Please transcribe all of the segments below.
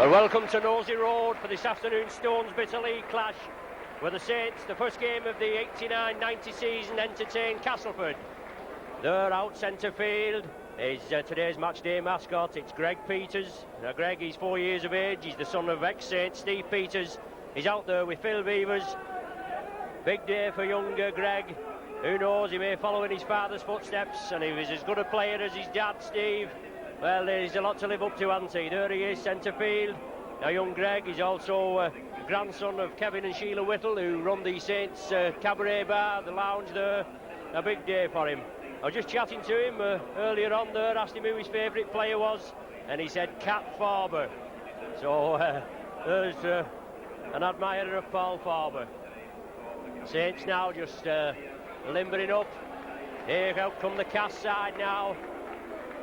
Welcome to Nosey Road for this afternoon's Stones Bitter League clash, where the Saints, the first game of the 89-90 season, entertain Castleford. They're out centre field is today's match day mascot. It's Greg Peters. Now Greg, he's 4 years of age. He's the son of ex-Saint Steve Peters. He's out there with Phil Beavers. Big day for younger Greg. Who knows, he may follow in his father's footsteps, and he was as good a player as his dad Steve. Well, there's a lot to live up to, hasn't he? There he is, centre field. Now, young Greg is also grandson of Kevin and Sheila Whittle, who run the Saints Cabaret Bar, the lounge there. A big day for him. I was just chatting to him earlier on there, asked him who his favourite player was, and he said Cat Farber. So there's an admirer of Paul Farber. Saints now just limbering up. Here out come the Cass side now.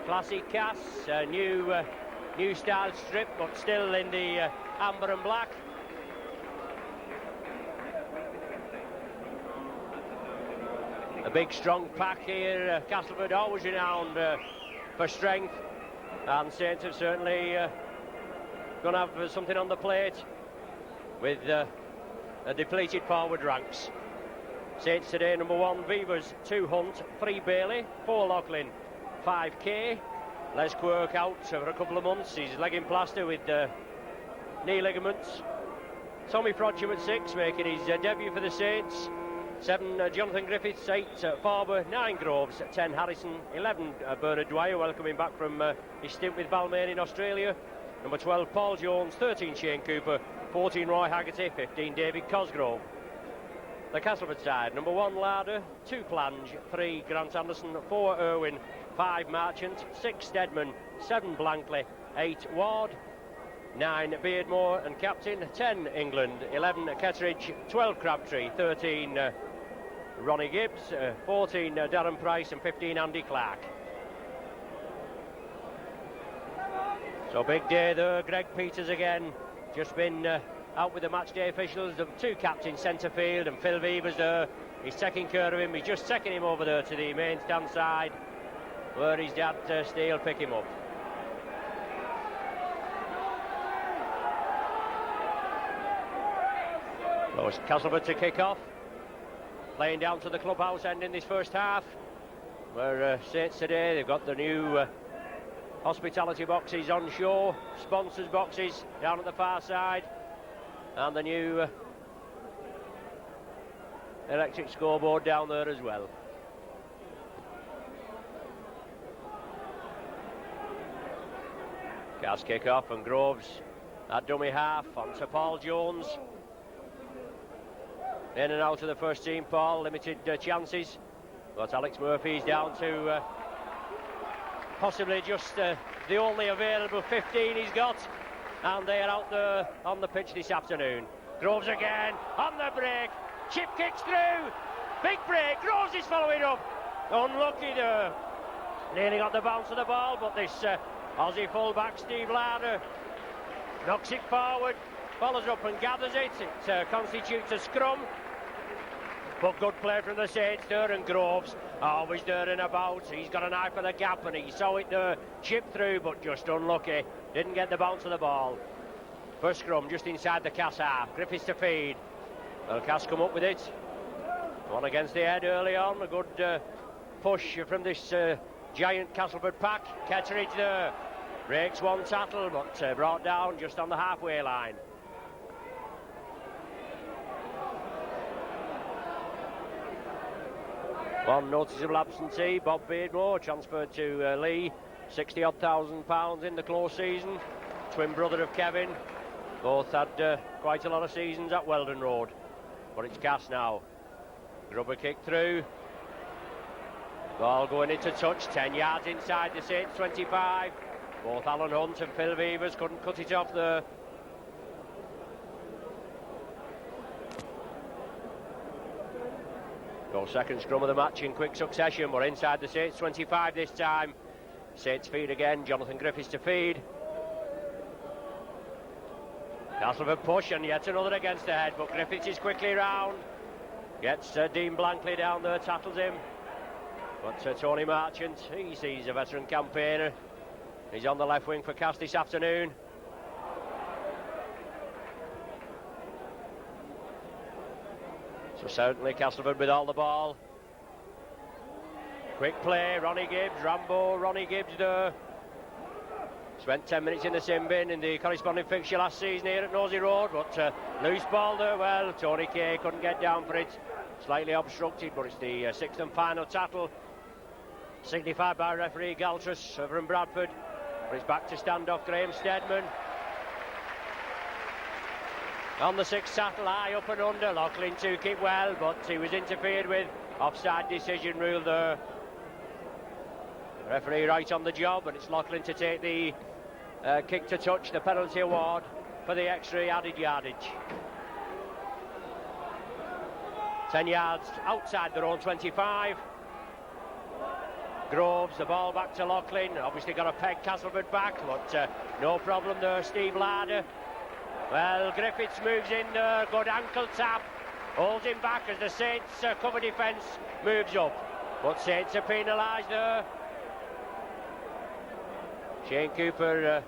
Classic Cass, new style strip, but still in the amber and black. A big strong pack here. Castleford always renowned for strength, and Saints have certainly going to have something on the plate with a depleted forward ranks. Saints today, number 1 Beavers, 2 Hunt, 3 Bailey, 4 Lachlan, 5 Kay. Les Quirk out for a couple of months. He's leg in plaster with knee ligaments. Tommy Frodsham at 6, making his debut for the Saints. 7 Jonathan Griffiths, 8 Farber, 9 Groves, 10 Harrison, 11 Bernard Dwyer, welcoming back from his stint with Balmain in Australia. Number 12 Paul Jones, 13 Shane Cooper, 14 Roy Haggerty, 15 David Cosgrove. The Castleford side, number 1 Larder, 2 Plange, 3 Grant Anderson, 4 Irwin, 5 Marchant, 6 Stedman, 7 Blankley, 8 Ward, 9 Beardmore and captain, 10 England, 11 Kettridge, 12 Crabtree, 13 Ronnie Gibbs, 14 Darren Price and 15 Andy Clark. So big day there. Greg Peters again, just been out with the match day officials. The 2 captains centre field, and Phil Beavers there. He's taking care of him. He's just taking him over there to the main stand side, where his dad Steele pick him up. So it's Castleford to kick off, playing down to the clubhouse end in this first half, where Saints today, they've got the new hospitality boxes on shore, sponsors boxes down at the far side, and the new electric scoreboard down there as well. Cass kick off, and Groves at dummy half onto Paul Jones. In and out of the first team, Paul, limited chances, but Alex Murphy's down to possibly just the only available 15 he's got, and they're out there on the pitch this afternoon. Groves again on the break, chip kicks through, big break, Groves is following up, unlucky there, nearly got the bounce of the ball, but this Aussie full-back Steve Larder knocks it forward, follows up and gathers it. It constitutes a scrum, but good play from the Saints there, and Groves always there and about. He's got an eye for the gap, and he saw it there, chip through, but just unlucky, didn't get the bounce of the ball. First scrum just inside the Cass half, Griffiths to feed. Well, Cass come up with it, one against the head early on, a good push from this giant Castleford pack. Kettridge there, breaks one tattle, but brought down just on the halfway line. One noticeable absentee, Bob Beardmore, transferred to Lee, 60-odd thousand pounds in the close season. Twin brother of Kevin, both had quite a lot of seasons at Weldon Road. But it's Cass now. Grubber kick through. Ball going into touch, 10 yards inside the Saints 25. Both Alan Hunt and Phil Beavers couldn't cut it off there. Go second scrum of the match in quick succession. We're inside the Saints 25 this time. Saints feed again, Jonathan Griffiths to feed. Castleford push, and yet another against the head, but Griffiths is quickly round. Gets Dean Blankley down there, tackles him. But Tony Marchant, he sees a veteran campaigner. He's on the left wing for Cass this afternoon. So certainly Castleford with all the ball. Quick play, Ronnie Gibbs, Rambo, Ronnie Gibbs there. Spent 10 minutes in the sin bin in the corresponding fixture last season here at Nosey Road, but loose ball there. Well, Tony Kay couldn't get down for it. Slightly obstructed, but it's the sixth and final tackle. Signified by referee Galtrus over in Bradford. But it's back to standoff Graham Steadman. On the sixth tackle, high up and under. Loughlin took it well, but he was interfered with. Offside decision rule there. Referee right on the job, and it's Loughlin to take the kick to touch, the penalty award for the extra added yardage. 10 yards outside their own 25. Groves, the ball back to Loughlin. Obviously got to peg Castleford back, but no problem there, Steve Larder. Well, Griffiths moves in there, good ankle tap. Holds him back as the Saints cover defence moves up. But Saints are penalised there. Shane Cooper,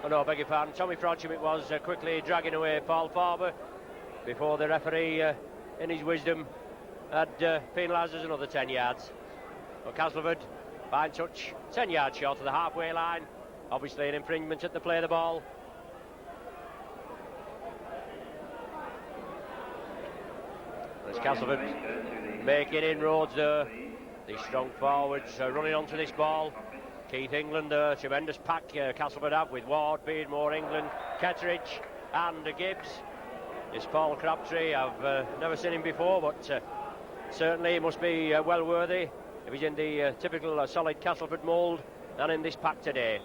beg your pardon, Tommy Frodsham it was, quickly dragging away Paul Farber before the referee, in his wisdom, had penalised us another 10 yards. But Castleford, fine touch, 10 yards short of the halfway line. Obviously an infringement at the play of the ball. As Castleford making inroads there. These strong forwards running onto this ball. Keith England, tremendous pack Castleford have with Ward, Beardmore, England, Ketteridge and Gibbs. This Paul Crabtree, I've never seen him before, but certainly he must be well worthy if he's in the typical solid Castleford mould and in this pack today.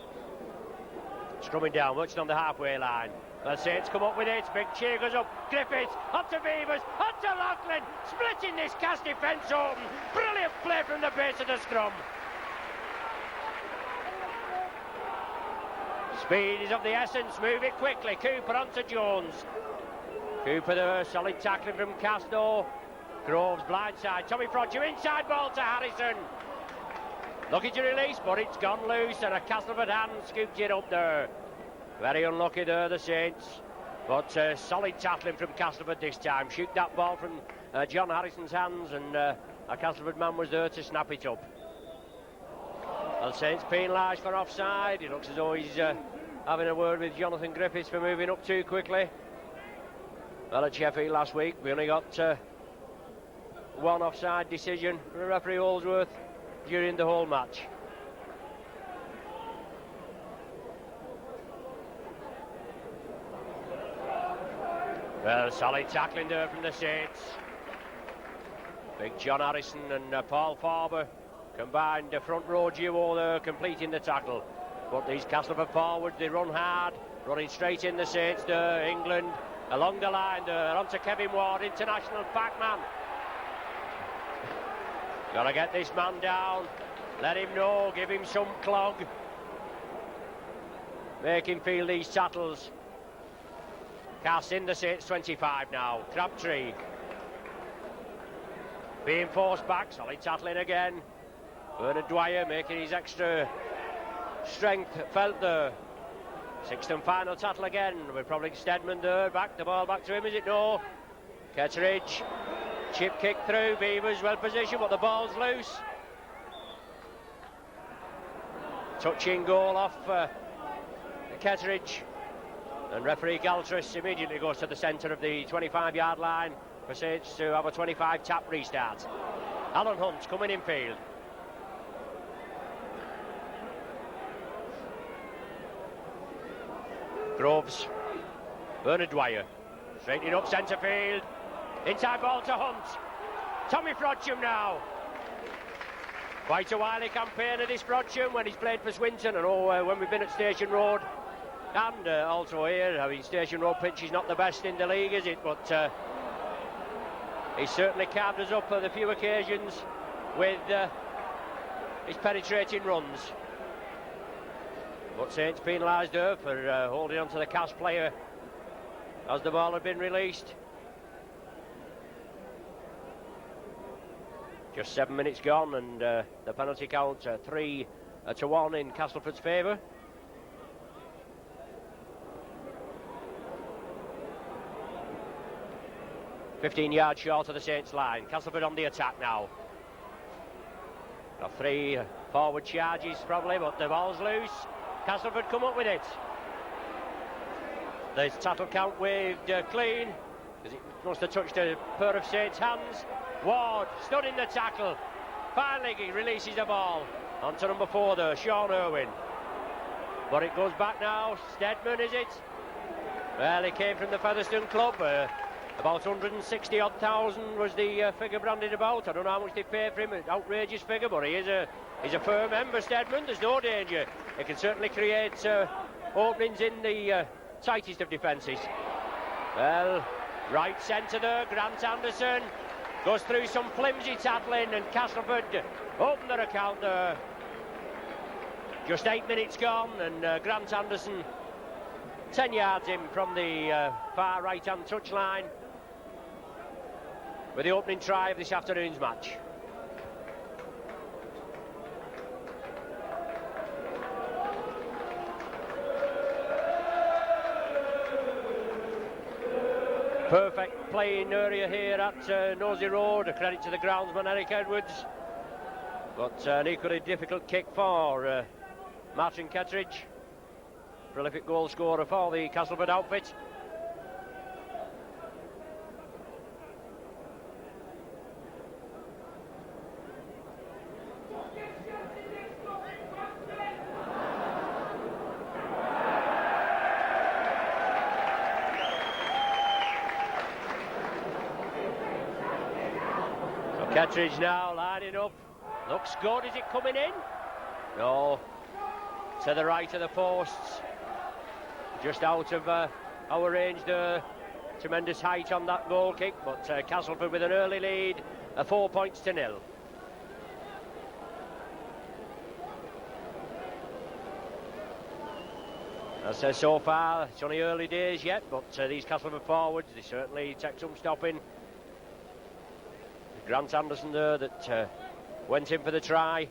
Strumming down, watching on the halfway line. The Saints come up with it, big cheer goes up, Griffiths, onto Beavers, onto Loughlin, splitting this cast defence open. Brilliant play from the base of the scrum. Speed is of the essence, move it quickly. Cooper onto Jones. Cooper there, solid tackling from Casto. Groves blindside, Tommy Frodsham, inside ball to Harrison. Lucky to release, but it's gone loose and a Castleford hand scooped it up there. Very unlucky there, the Saints. But solid tackling from Castleford this time. Shoot that ball from John Harrison's hands, and a Castleford man was there to snap it up. Well, Saints penalised for offside. It looks as though he's having a word with Jonathan Griffiths for moving up too quickly. Well, at Sheffield last week, we only got one offside decision from referee Holsworth during the whole match. Well, solid tackling there from the Saints. Big John Harrison and Paul Farber combined, the front row duo there completing the tackle. But these Castleford forwards, they run hard, running straight in the Saints there. England along the line there, onto Kevin Ward, international packman. Gotta get this man down, let him know, give him some clog. Make him feel these tackles. Cass in the Saints 25 now. Crabtree being forced back, solid tackling again. Bernard Dwyer making his extra strength felt there. Sixth and final tackle again. We're probably Steadman there, back the ball back to him, is it? No. Ketteridge, chip kick through, Beavers well positioned, but the ball's loose. Touching goal off Ketteridge. And referee Galtrus immediately goes to the centre of the 25-yard line for Saints to have a 25 tap restart. Alan Hunt coming in field. Groves, Bernard Dwyer, straightening up centre field. Inside ball to Hunt. Tommy Frodsham now. Quite a wily campaigner this Frodsham when he's played for Swinton, and when we've been at Station Road. And also here, I mean, Station Road pitch is not the best in the league, is it? But he's certainly carved us up on a few occasions with his penetrating runs. But Saints penalised her for holding on to the cast player as the ball had been released. Just 7 minutes gone, and the penalty count 3-1 in Castleford's favour. 15 yards short of the Saints line. Castleford on the attack now. Got 3 forward charges probably, but the ball's loose. Castleford come up with it. The tackle count waved clean, because it must have touched a pair of Saints' hands. Ward stood in the tackle. Finally he releases the ball onto number 4 there, Sean Irwin. But it goes back now. Stedman, is it? Well, he came from the Featherstone club. About 160,000 was the figure branded about. I don't know how much they paid for him, an outrageous figure, but he's a firm member, Stedman. There's no danger. He can certainly create openings in the tightest of defences. Well, right centre there, Grant Anderson goes through some flimsy tackling, and Castleford open their account there. Just 8 minutes gone, and Grant Anderson 10 yards in from the far right-hand touchline with the opening try of this afternoon's match. Perfect playing area here at Nosey Road, a credit to the groundsman Eric Edwards, but an equally difficult kick for Martin Kettridge, prolific goal scorer for the Castleford outfit. Kettridge now lining up. Looks good. Is it coming in? No. To the right of the posts. Just out of our range there. Tremendous height on that goal kick, but Castleford with an early lead, 4 points to 0. As I said, so far, it's only early days yet, but these Castleford forwards, they certainly take some stopping. Grant Anderson there that went in for the try.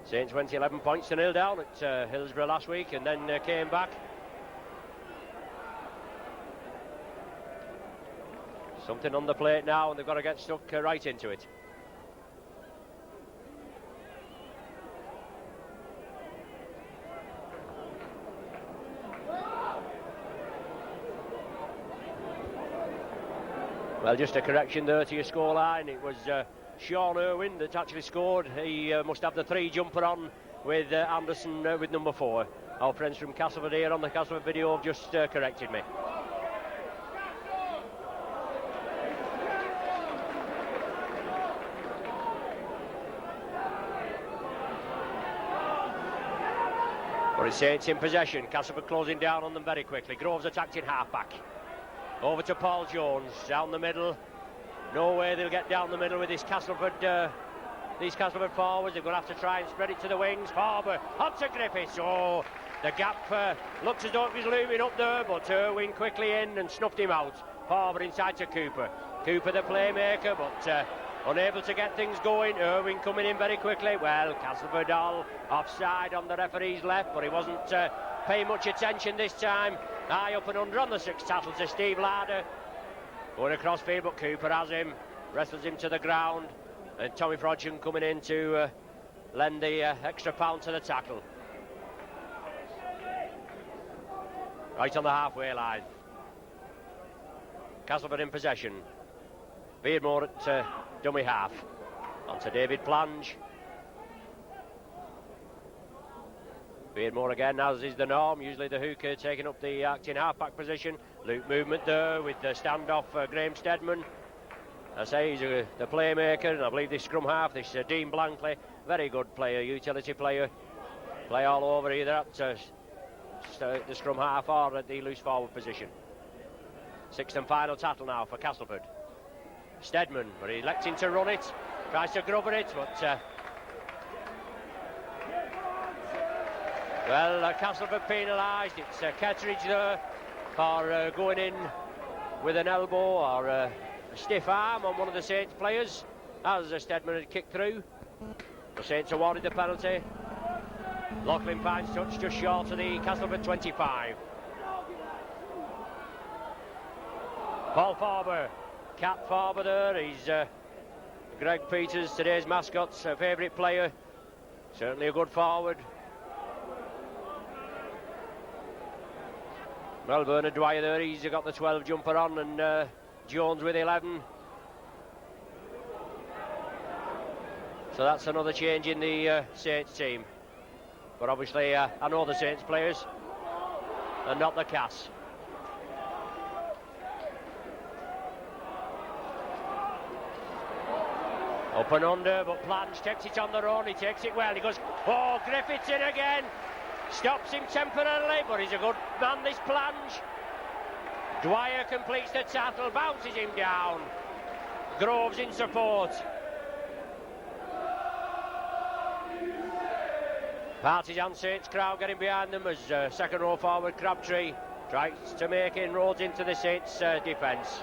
Saints went 11 points to 0 down at Hillsborough last week and then came back. Something on the plate now, and they've got to get stuck right into it. Well, just a correction there to your scoreline. It was Sean Irwin that actually scored. He must have the 3 jumper on with Anderson with number 4. Our friends from Castleford here on the Castleford video have just corrected me. But it's Saints in possession. Castleford closing down on them very quickly. Groves attacked in half-back. Over to Paul Jones, down the middle. No way they'll get down the middle with this Castleford, these Castleford forwards. They're going to have to try and spread it to the wings. Farber, Hunter Griffiths. Oh, the gap looks as though it was looming up there, but Irwin quickly in and snuffed him out. Farber inside to Cooper. Cooper the playmaker, but unable to get things going. Irwin coming in very quickly. Well, Castleford all offside on the referee's left, but he wasn't paying much attention this time. High up and under on the 6 tackle to Steve Larder. Going across field, but Cooper has him. Wrestles him to the ground. And Tommy Frodsham coming in to lend the extra pound to the tackle. Right on the halfway line. Castleford in possession. Beardmore at dummy half. On to David Plange. Beardmore again, as is the norm. Usually the hooker taking up the acting half-back position. Loop movement there with the standoff Graham Stedman. I say he's the playmaker, and I believe this scrum half, this Dean Blankley, very good player, utility player. Play all over either at the scrum half or at the loose forward position. 6th and final tackle now for Castleford. Stedman, but he electing to run it, tries to grubber it, but well, Castleford penalised. It's Kettridge there for going in with an elbow or a stiff arm on one of the Saints players as Stedman had kicked through. The Saints awarded the penalty. Lachlan Pine's touch just short of the Castleford 25. Paul Farber, Cat Farber there. He's Greg Peters, today's mascot's favourite player. Certainly a good forward. Well, Bernard Dwyer there, he's got the 12 jumper on, and Jones with 11. So that's another change in the Saints team. But obviously, I know the Saints players, and not the Cass. Up and under, but Plange takes it on the run. He takes it well. He goes, oh, Griffiths in again. Stops him temporarily, but he's a good man, this Plange. Dwyer completes the tackle, bounces him down. Groves in support. Partisan Saints crowd getting behind them as second row forward Crabtree tries to make inroads into the Saints defence.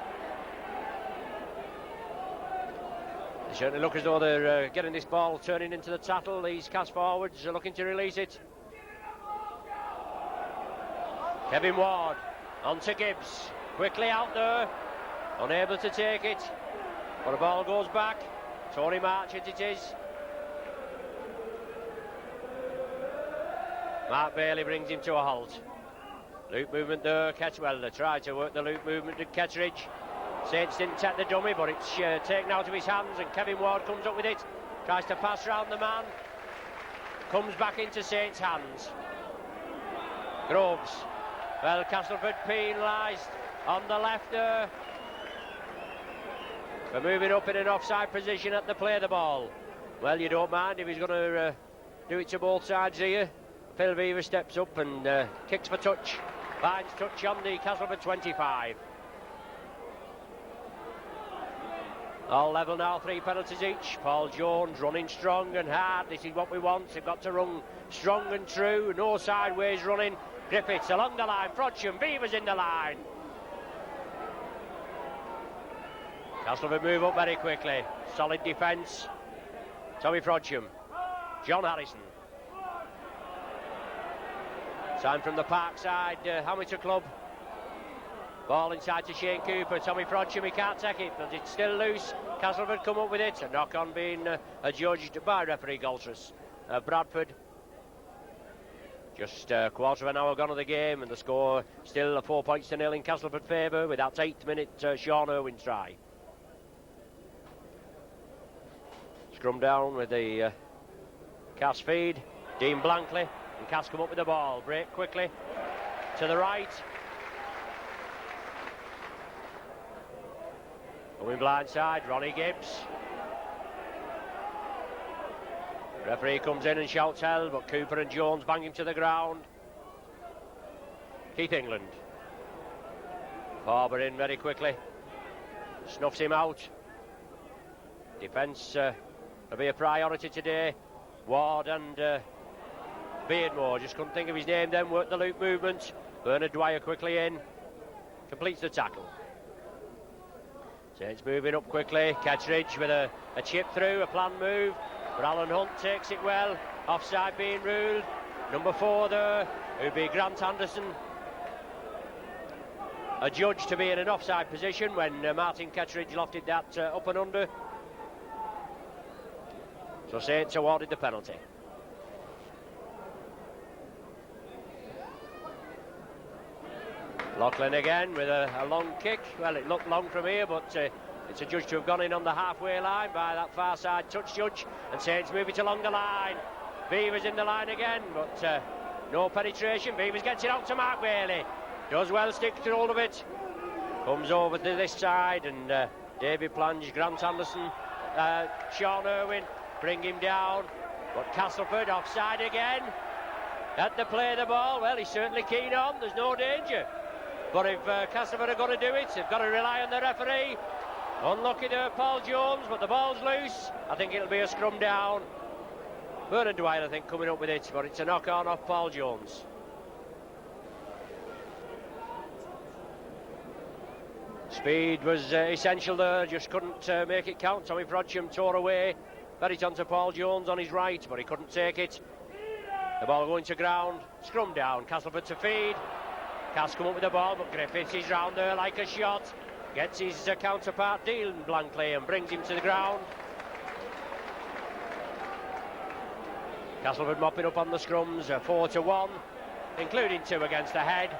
They certainly look as though they're getting this ball turning into the tattle. These cast forwards are looking to release it. Kevin Ward on to Gibbs, quickly out there, unable to take it, but the ball goes back. Tony Marchant it is. Mark Bailey brings him to a halt. Loop movement there, Ketchwell tried to work the loop movement to Kettridge. Saints didn't take the dummy, but it's taken out of his hands, and Kevin Ward comes up with it, tries to pass round the man, comes back into Saints' hands. Groves, well, Castleford penalised on the left there for moving up in an offside position at the play of the ball. Well, you don't mind if he's going to do it to both sides here. Phil Beaver steps up and kicks for touch, finds touch on the Castleford 25. All level now, 3 penalties each. Paul Jones running strong and hard. This is what we want. They've got to run strong and true. No sideways running. Griffiths along the line. Frodsham, Beavers in the line. Castleford move up very quickly. Solid defence. Tommy Frodsham. John Harrison. Time from the Parkside Amateur Club. Ball inside to Shane Cooper. Tommy Frodsham, he can't take it, but it's still loose. Castleford come up with it. A knock-on being adjudged by referee Galtrus Bradford. Just a quarter of an hour gone of the game, and the score still 4 points to 0 in Castleford favour with that 8th minute Sean Irwin's try. Scrum down with the Cass feed. Dean Blankley, and Cass come up with the ball. Break quickly to the right. Going blindside, Ronnie Gibbs. Referee comes in and shouts hell, but Cooper and Jones bang him to the ground. Keith England. Farber in very quickly. Snuffs him out. Defence will be a priority today. Ward and Beardmore, just couldn't think of his name then, worked the loop movement. Bernard Dwyer quickly in. Completes the tackle. Saints moving up quickly. Kettridge with a chip through, a planned move. But Alan Hunt takes it well. Offside being ruled. Number 4 there, who'd be Grant Anderson. Adjudged to be in an offside position when Martin Kettridge lofted that up and under. So Saints awarded the penalty. Loughlin again with a long kick. Well, it looked long from here, but it's adjudged to have gone in on the halfway line by that far side touch judge, and Saints move it along the line. Beavers in the line again, but no penetration. Beavers gets it out to Mark Bailey. Does well, stick to hold of it. Comes over to this side, and David Plange, Grant Anderson, Sean Irwin bring him down. But Castleford offside again. At the play of the ball, well, he's certainly keen on. There's no danger. But if Castleford are going to do it, they've got to rely on the referee. Unlucky there, Paul Jones, but the ball's loose. I think it'll be a scrum down. Bernard Dwyer, I think, coming up with it, but it's a knock-on off Paul Jones. Speed was essential there, just couldn't make it count. Tommy Frodsham tore away. Fed it on to Paul Jones on his right, but he couldn't take it. The ball going to ground. Scrum down. Castleford to feed. Cass come up with the ball, but Griffiths is round there like a shot. gets his counterpart dealing blankly and brings him to the ground. Castleford mopping up on the scrums, 4-1, including 2 against the head.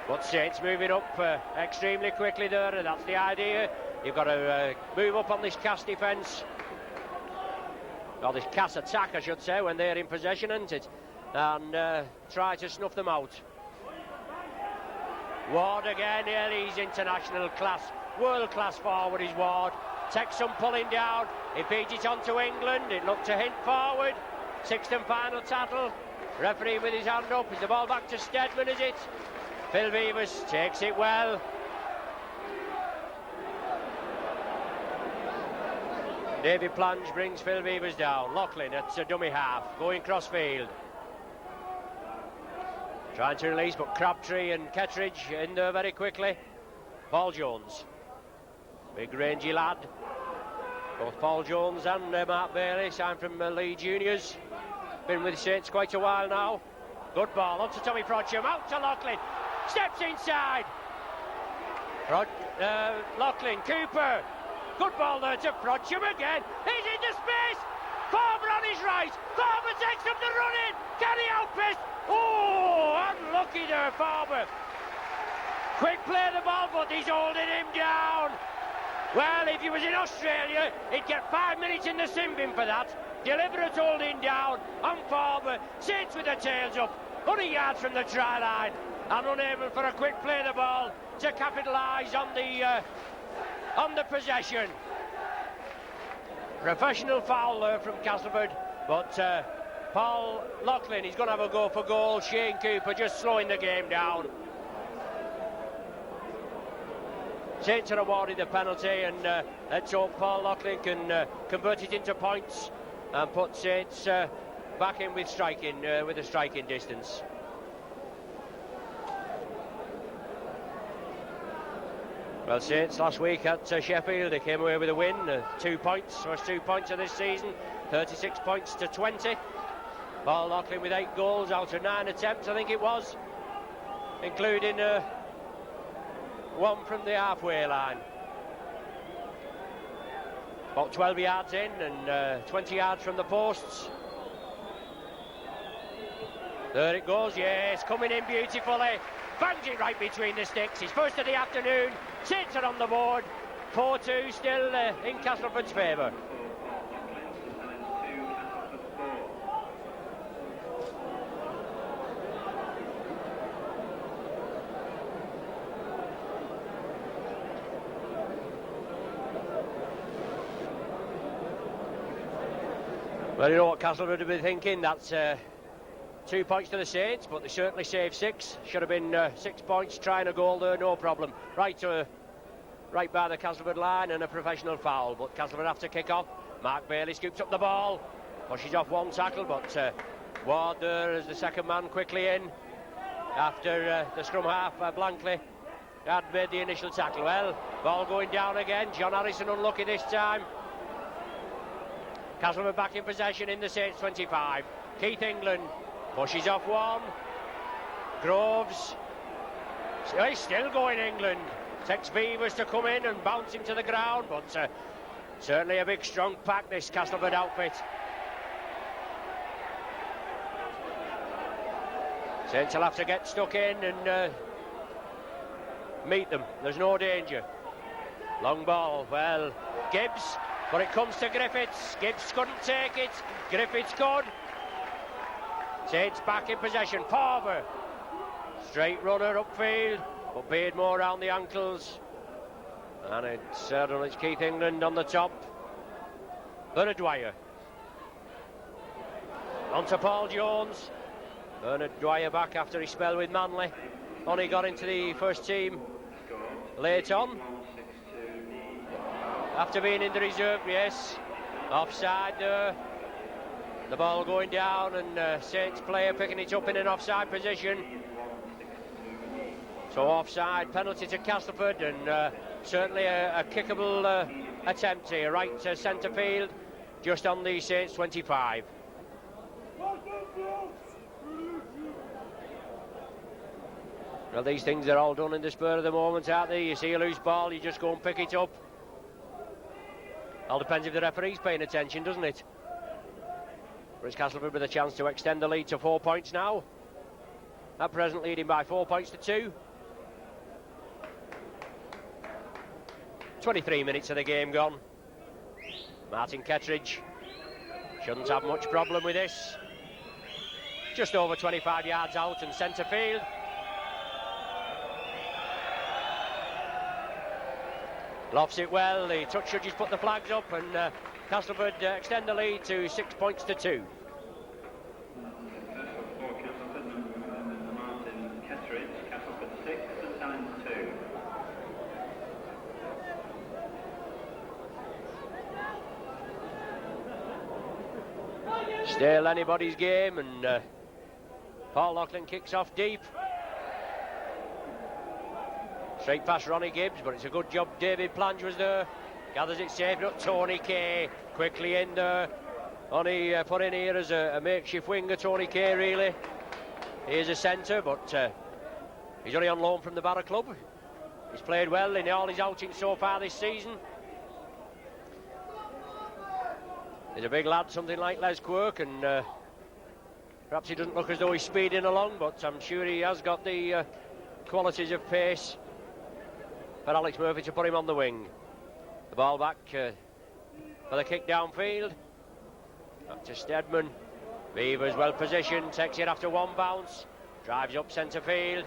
But Saints moving up extremely quickly there, and that's the idea. You've got to move up on this Cass defence, or this Cass attack, I should say, when they're in possession, isn't it? And try to snuff them out. Ward again, yeah, he's international class, world-class forward is Ward. Takes some pulling down, he beats it on to England, it looked to hint forward. 6th and final tackle, referee with his hand up. Is the ball back to Stedman, is it? Phil Beavers takes it well. David Plange brings Phil Beavers down. Loughlin at a dummy half, going cross-field. Trying to release, but Crabtree and Kettridge in there very quickly. Paul Jones, big rangy lad. Both Paul Jones and Mark Bailey, signed from Lee Juniors. Been with Saints quite a while now. Good ball, on to Tommy Frodsham, out to Loughlin. Steps inside. Loughlin, Cooper. Good ball there to Frodsham again. He's into space. Farber on his right. Farber takes up the run in. Can he outpace? Oh, unlucky there, Farber. Quick play the ball, but he's holding him down. Well, if he was in Australia, he'd get 5 minutes in the sin bin for that. Deliberate holding down on Farber. Saints with their tails up, 100 yards from the try line, and unable for a quick play the ball to capitalise on the possession. Professional foul there from Castleford, but Paul Loughlin, he's going to have a go for goal. Shane Cooper just slowing the game down. Saints are awarded the penalty, and let's hope Paul Loughlin can convert it into points and put Saints back in with a striking distance. Well, Saints last week at Sheffield, they came away with a win, 2 points, first 2 points of this season, 36 points to 20. Paul Loughlin with 8 goals out of 9 attempts, I think it was, including one from the halfway line. About 12 yards in and 20 yards from the posts. There it goes, yes, coming in beautifully. Bangs it right between the sticks. His first of the afternoon. Saints are on the board. 4-2 still in Castleford's favour. Well, you know what Castleford have been thinking. That's 2 points to the Saints, but they certainly saved 6. Should have been 6 points. Trying a goal there, no problem. Right by the Castleford line, and a professional foul. But Castleford have to kick off. Mark Bailey scoops up the ball, pushes off one tackle, but Ward there as the second man quickly in after the scrum half blankly had made the initial tackle. Well, ball going down again. John Harrison unlucky this time. Castleford back in possession in the Saints 25. Keith England pushes off one. Groves. He's still going, England. Takes Beavers to come in and bounce him to the ground, but certainly a big strong pack, this Castleford outfit. Saints will have to get stuck in and meet them. There's no danger. Long ball, well, Gibbs, but it comes to Griffiths. Gibbs couldn't take it. Griffiths could. Saints back in possession. Farber, straight runner upfield, but paid more around the ankles. And it's Keith England on the top. Bernard Dwyer. On to Paul Jones. Bernard Dwyer back after his spell with Manly. Only got into the first team late on. After being in the reserve, yes. Offside there. The ball going down, and Saints player picking it up in an offside position. So offside, penalty to Castleford, and certainly a kickable attempt here, right to centre field, just on the Saints 25. Well, these things are all done in the spur of the moment, aren't they? You see a loose ball, you just go and pick it up. All depends if the referee's paying attention, doesn't it? But it's Castleford with a chance to extend the lead to 4 points now. At present leading by 4 points to 2. 23 minutes of the game gone. Martin Kettridge shouldn't have much problem with this. Just over 25 yards out and centre field. Lofts it well, the touch judges put the flags up, and Castleford extend the lead to 6 points to 2. Martin Kettridge, Castleford 6, St Helens 2. Still anybody's game, and Paul Loughlin kicks off deep. Straight past Ronnie Gibbs, but it's a good job David Plange was there. Gathers it safe, not Tony Kay. Quickly in there. Only put in here as a makeshift winger, Tony Kay, really. He is a centre, but he's only on loan from the Barra Club. He's played well in all his outings so far this season. He's a big lad, something like Les Quirk, and perhaps he doesn't look as though he's speeding along, but I'm sure he has got the qualities of pace for Alex Murphy to put him on the wing. The ball back for the kick downfield. Back to Steadman. Beavers well positioned, takes it after one bounce, drives up centre field.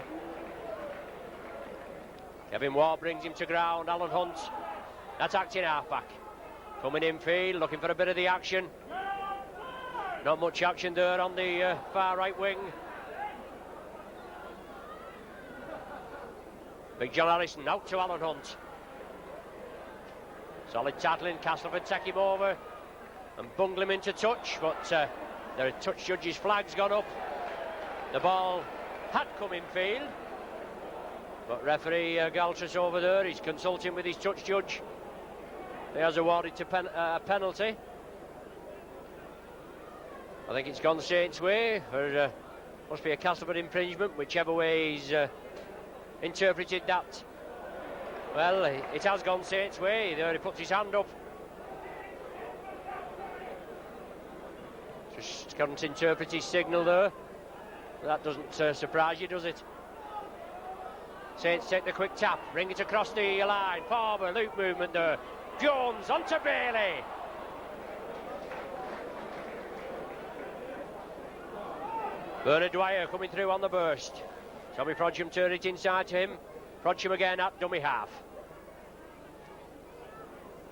Kevin Ward brings him to ground. Alan Hunt, that's acting half-back. Coming in field, looking for a bit of the action. Not much action there on the far right wing. Big John Harrison out to Alan Hunt. Solid tackling, Castleford take him over and bungle him into touch, but the touch judge's flag's gone up. The ball had come in field, but referee Galtras over there, he's consulting with his touch judge. He has awarded a penalty. I think it's gone Saints' way, or must be a Castleford infringement, whichever way he's interpreted that. Well, it has gone Saints' way. There he puts his hand up. Just couldn't interpret his signal there. That doesn't surprise you, does it? Saints take the quick tap, bring it across the line. Farmer, loop movement there. Jones onto Bailey. Bernard Dwyer coming through on the burst. Tommy Frodsham turned it inside to him. Frodsham again at dummy half.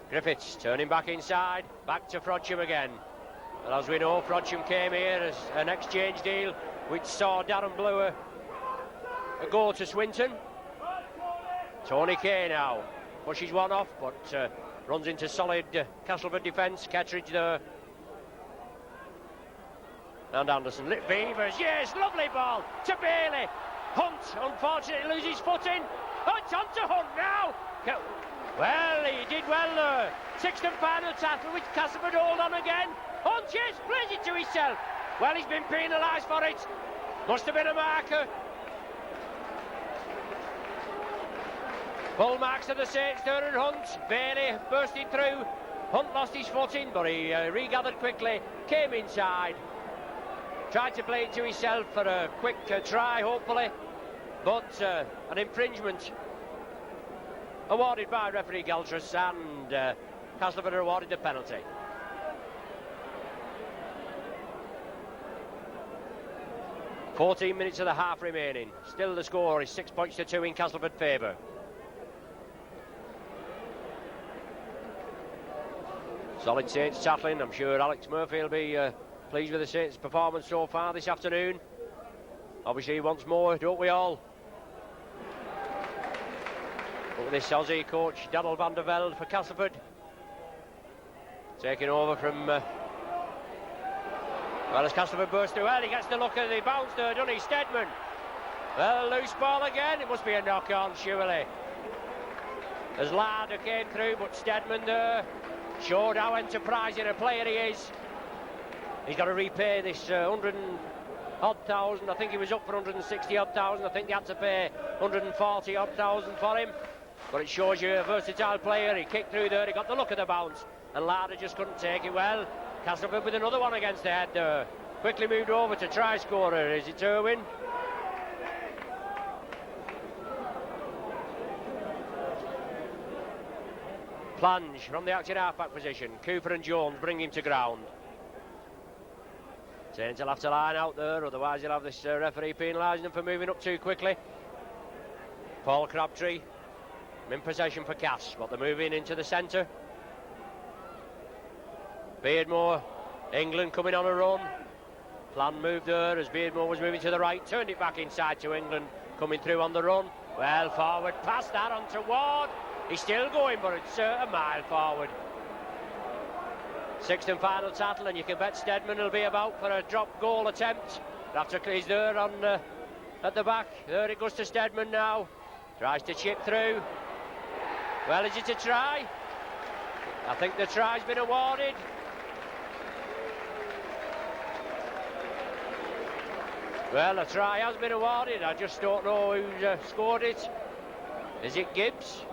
Griffiths turning back inside. Back to Frodsham again. Well, as we know, Frodsham came here as an exchange deal which saw Darren Brewer go to Swinton. Tony Kay now pushes one off, but runs into solid Castleford defence. Kettridge there. And Anderson. Beavers, yes, lovely ball to Bailey. Hunt, unfortunately, loses footing. Oh, it's on to Hunt now. Well, he did well there. Sixth and final tackle, which Castleford hold on again. Hunt, yes, plays it to himself. Well, he's been penalised for it. Must have been a marker. Full marks of the Saints there and Hunt. Bailey bursted through. Hunt lost his footing, but he regathered quickly, came inside. Tried to play it to himself for a quick try, hopefully, but an infringement awarded by referee Galtras, and Castleford awarded the penalty. "14 minutes of the half remaining. Still the score is 6 points to 2 in Castleford favour. Solid Saints tackling. I'm sure Alex Murphy will be pleased with the Saints' performance so far this afternoon. Obviously he wants more, don't we all? But with this Aussie coach, Donald van der Velde for Castleford, taking over from well, as Castleford bursts through, well, he gets the look of the bounce there, doesn't he? Steadman. Well, loose ball again. It must be a knock-on, surely. As Larder came through, but Steadman there showed how enterprising a player he is. He's got to repay this odd thousand. I think he was up for 160 odd thousand. I think they had to pay 140 odd thousand for him. But it shows you a versatile player. He kicked through there, he got the look of the bounce, and Larder just couldn't take it well. Castleford with another one against the head there. Quickly moved over to try scorer. Is it Irwin? Plunge from the active half-back position. Cooper and Jones bring him to ground. Saints will have to line out there, otherwise he'll have this referee penalising them for moving up too quickly. Paul Crabtree in possession for Cass, but they're moving into the centre. Beardmore, England coming on a run. Plan moved there as Beardmore was moving to the right, turned it back inside to England, coming through on the run. Well forward, past that on to Ward. He's still going, but it's a mile forward. Sixth and final tattle, and you can bet Steadman will be about for a drop goal attempt. After he's there on at the back. There it goes to Steadman now. Tries to chip through. Well, is it a try? I think the try's been awarded. Well, a try has been awarded. I just don't know who's scored it. Is it Gibbs?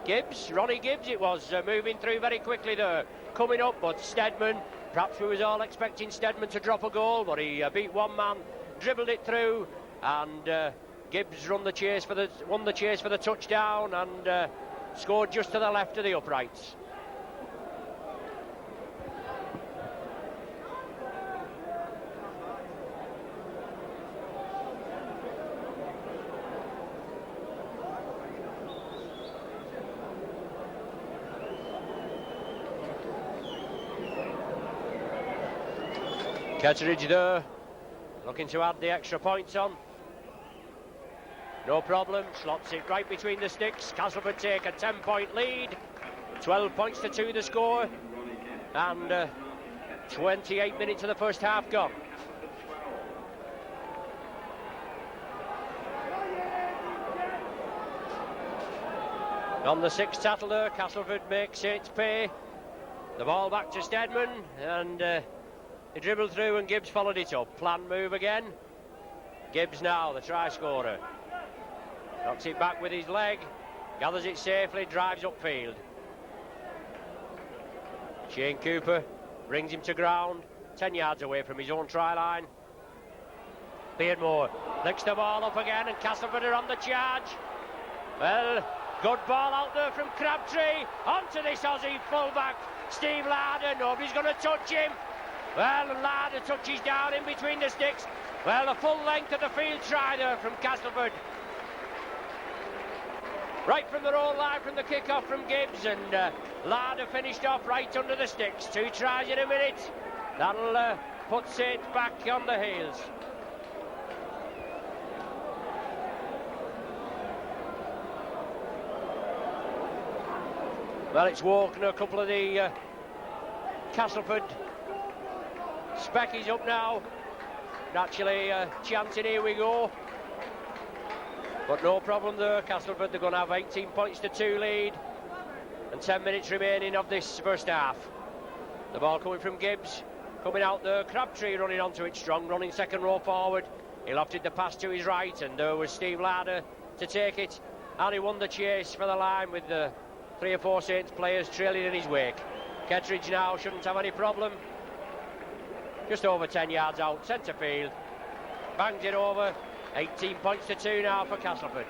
Gibbs, Ronnie Gibbs it was, moving through very quickly there, coming up, but Steadman, perhaps we was all expecting Steadman to drop a goal, but he beat one man, dribbled it through, and Gibbs won the chase for the touchdown, and scored just to the left of the uprights. Ketteridge there, looking to add the extra points on. No problem, slots it right between the sticks. Castleford take a 10-point lead. 12 points to 2 the score. And 28 minutes of the first half gone. On the sixth tattle there, Castleford makes it pay. The ball back to Steadman, and he dribbled through and Gibbs followed it up. Planned move again. Gibbs now, the try scorer. Knocks it back with his leg. Gathers it safely, drives upfield. Shane Cooper brings him to ground. 10 yards away from his own try line. Beardmore flicks the ball up again, and Castleford are on the charge. Well, good ball out there from Crabtree. Onto this Aussie fullback, Steve Larder. Nobody's going to touch him. Well, Larder touches down in between the sticks. Well, the full length of the field try there from Castleford. Right from their own line from the kick-off from Gibbs, and Larder finished off right under the sticks. 2 tries in a minute. That'll put Saints back on the heels. Well, it's woken a couple of the Castleford speckies up now. Naturally chanting, here we go. But no problem there, Castleford. They're going to have 18 points to 2 lead, and 10 minutes remaining of this first half. The ball coming from Gibbs, coming out there. Crabtree running onto it strong, running second row forward. He lofted the pass to his right, and there was Steve Larder to take it, and he won the chase for the line with the 3 or 4 Saints players trailing in his wake. Ketteridge now shouldn't have any problem. Just over 10 yards out, centre field. Bangs it over. 18 points to 2 now for Castleford.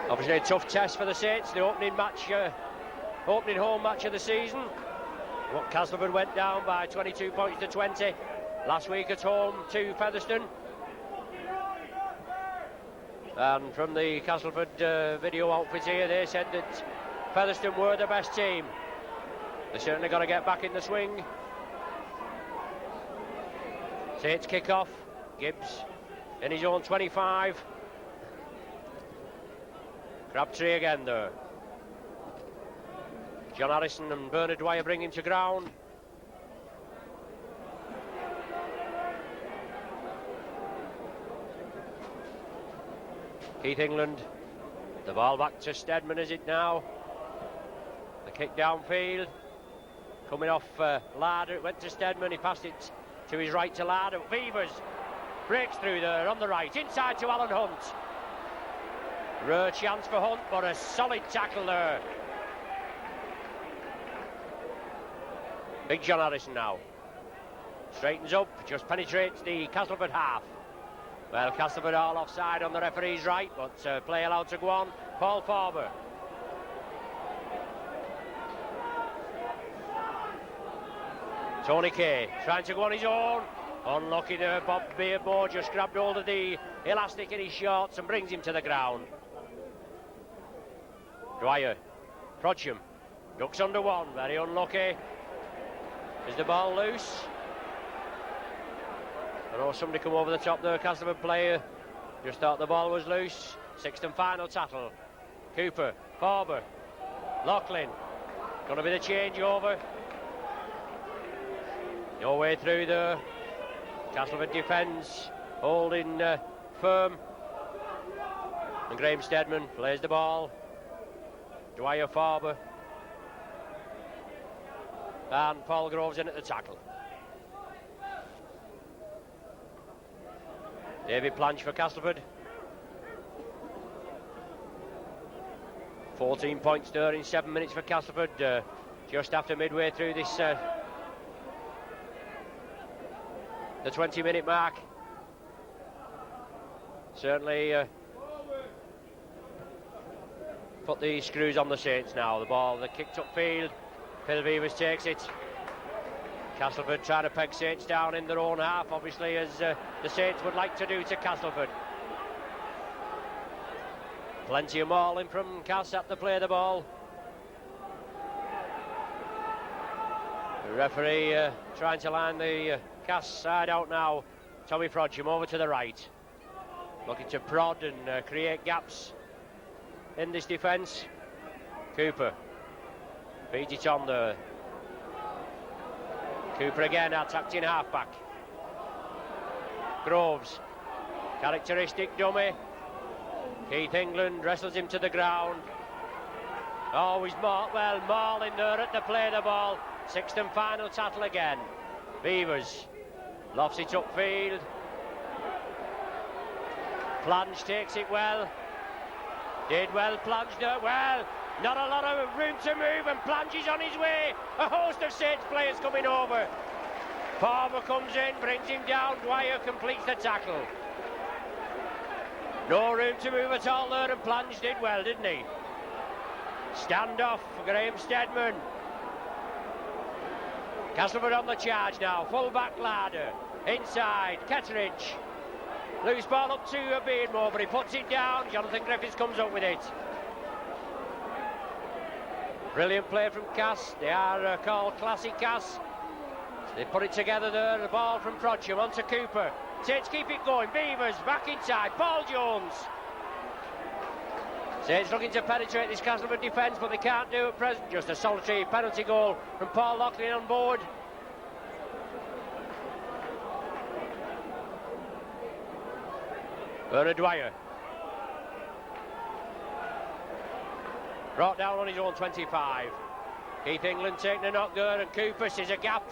Obviously a tough test for the Saints, the opening home match of the season. What, Castleford went down by 22 points to 20 last week at home to Featherstone. And from the Castleford video outfit here, they said that Featherstone were the best team. They certainly got to get back in the swing. Saints kick off. Gibbs in his own 25. Crabtree again there. John Harrison and Bernard Dwyer bring him to ground. Keith England. The ball back to Steadman, is it now? The kick downfield. Coming off Larder, it went to Stedman, he passed it to his right to Larder. Beavers breaks through there on the right, inside to Alan Hunt. Rare chance for Hunt, but a solid tackle there. Big John Harrison now. Straightens up, just penetrates the Castleford half. Well, Castleford all offside on the referee's right, but play allowed to go on. Paul Farber. Tony Kay trying to go on his own. Unlucky there, Bob Beardmore just grabbed hold of the elastic in his shorts and brings him to the ground. Dwyer, Prodsham, ducks under one, very unlucky. Is the ball loose? I know somebody come over the top there, Castleford player. Just thought the ball was loose. Sixth and final tattle. Cooper, Farber, Loughlin. Gonna be the changeover. No way through there. Castleford defends, holding firm. And Graham Stedman plays the ball. Dwyer, Farber. And Paul Groves in at the tackle. David Planch for Castleford. 14 points there in 7 minutes for Castleford. Just after midway through this, the 20-minute mark. Certainly put the screws on the Saints now. The ball, the kicked upfield. Pilbeavers takes it. Castleford trying to peg Saints down in their own half, obviously, as the Saints would like to do to Castleford. Plenty of mauling from Cass at the play of the ball. The referee trying to line the Cass side out now. Tommy Prodsham over to the right. Looking to prod and create gaps in this defence. Cooper feeds it on there. Cooper again attacked in half-back. Groves, characteristic dummy. Keith England wrestles him to the ground. Oh, he's mauling there at the play of the ball. Sixth and final tattle again. Beavers lofts it upfield. Plange takes it well. Did well, Plange there. Well, not a lot of room to move, and Plange is on his way. A host of Saints players coming over. Farber comes in, brings him down. Dwyer completes the tackle. No room to move at all there, and Plange did well, didn't he? Standoff for Graham Stedman. Castleford on the charge now. Full back Larder. Inside, Ketteridge. Loose ball up to Beardmore, but he puts it down. Jonathan Griffiths comes up with it. Brilliant play from Cass. They are called Classic Cass. They put it together there. The ball from Prodsham onto Cooper. Saints keep it going. Beavers back inside. Paul Jones. Saints looking to penetrate this Castleford defence, but they can't do at present. Just a solitary penalty goal from Paul Loughlin on board. Bernard Dwyer. Brought down on his own 25. Keith England taking a knock there, and Cooper sees a gap.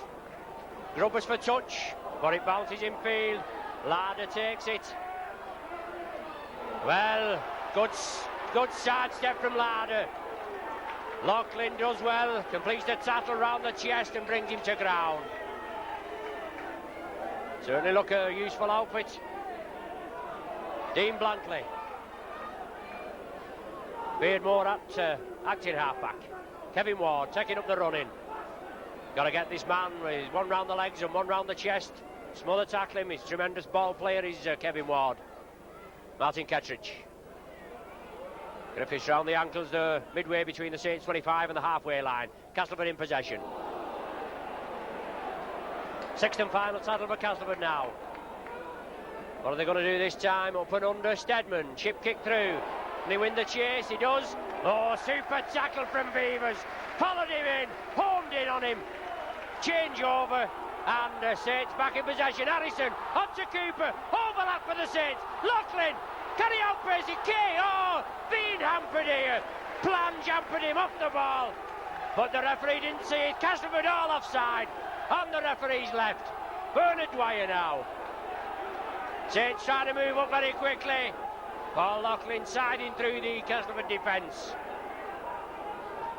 Grubbers for touch, but it bounces in field. Larder takes it. Well, good sidestep from Larder. Loughlin does well, completes the tackle round the chest and brings him to ground. Certainly look a useful outfit. Dean Blankley. Beardmore at acting half-back. Kevin Ward taking up the running. Got to get this man with one round the legs and one round the chest. Smother tackle him. He's a tremendous ball player, is Kevin Ward. Martin Ketteridge. Griffiths round the ankles there, midway between the Saints 25 and the halfway line. Castleford in possession. Sixth and final tackle for Castleford now. What are they going to do this time? Up and under. Stedman, chip kick through. Can he win the chase? He does. Oh, super tackle from Beavers. Followed him in, honed in on him. Change over, and Saints back in possession. Harrison onto Cooper. Overlap for the Saints. Loughlin, can he outpace it? Kay, oh, being hampered here. Plange hampered him off the ball. but the referee didn't see it. Castleford all offside on the referee's left. Bernard Dwyer now. Saints trying to move up very quickly. Paul Loughlin siding through the Castleford defence.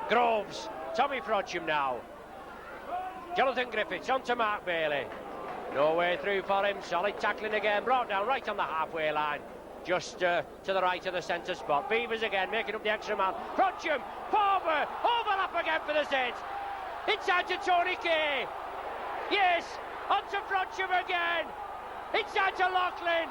Groves, Tommy Frodsham now. Jonathan Griffiths on to Mark Bailey. No way through for him. Solid tackling again. Brought down right on the halfway line. Just to the right of the centre spot. Beavers again making up the extra man. Frodsham, Forber, overlap again for the Saints. Inside to Tony Kay. Yes, on to Frodsham again. Inside to Loughlin.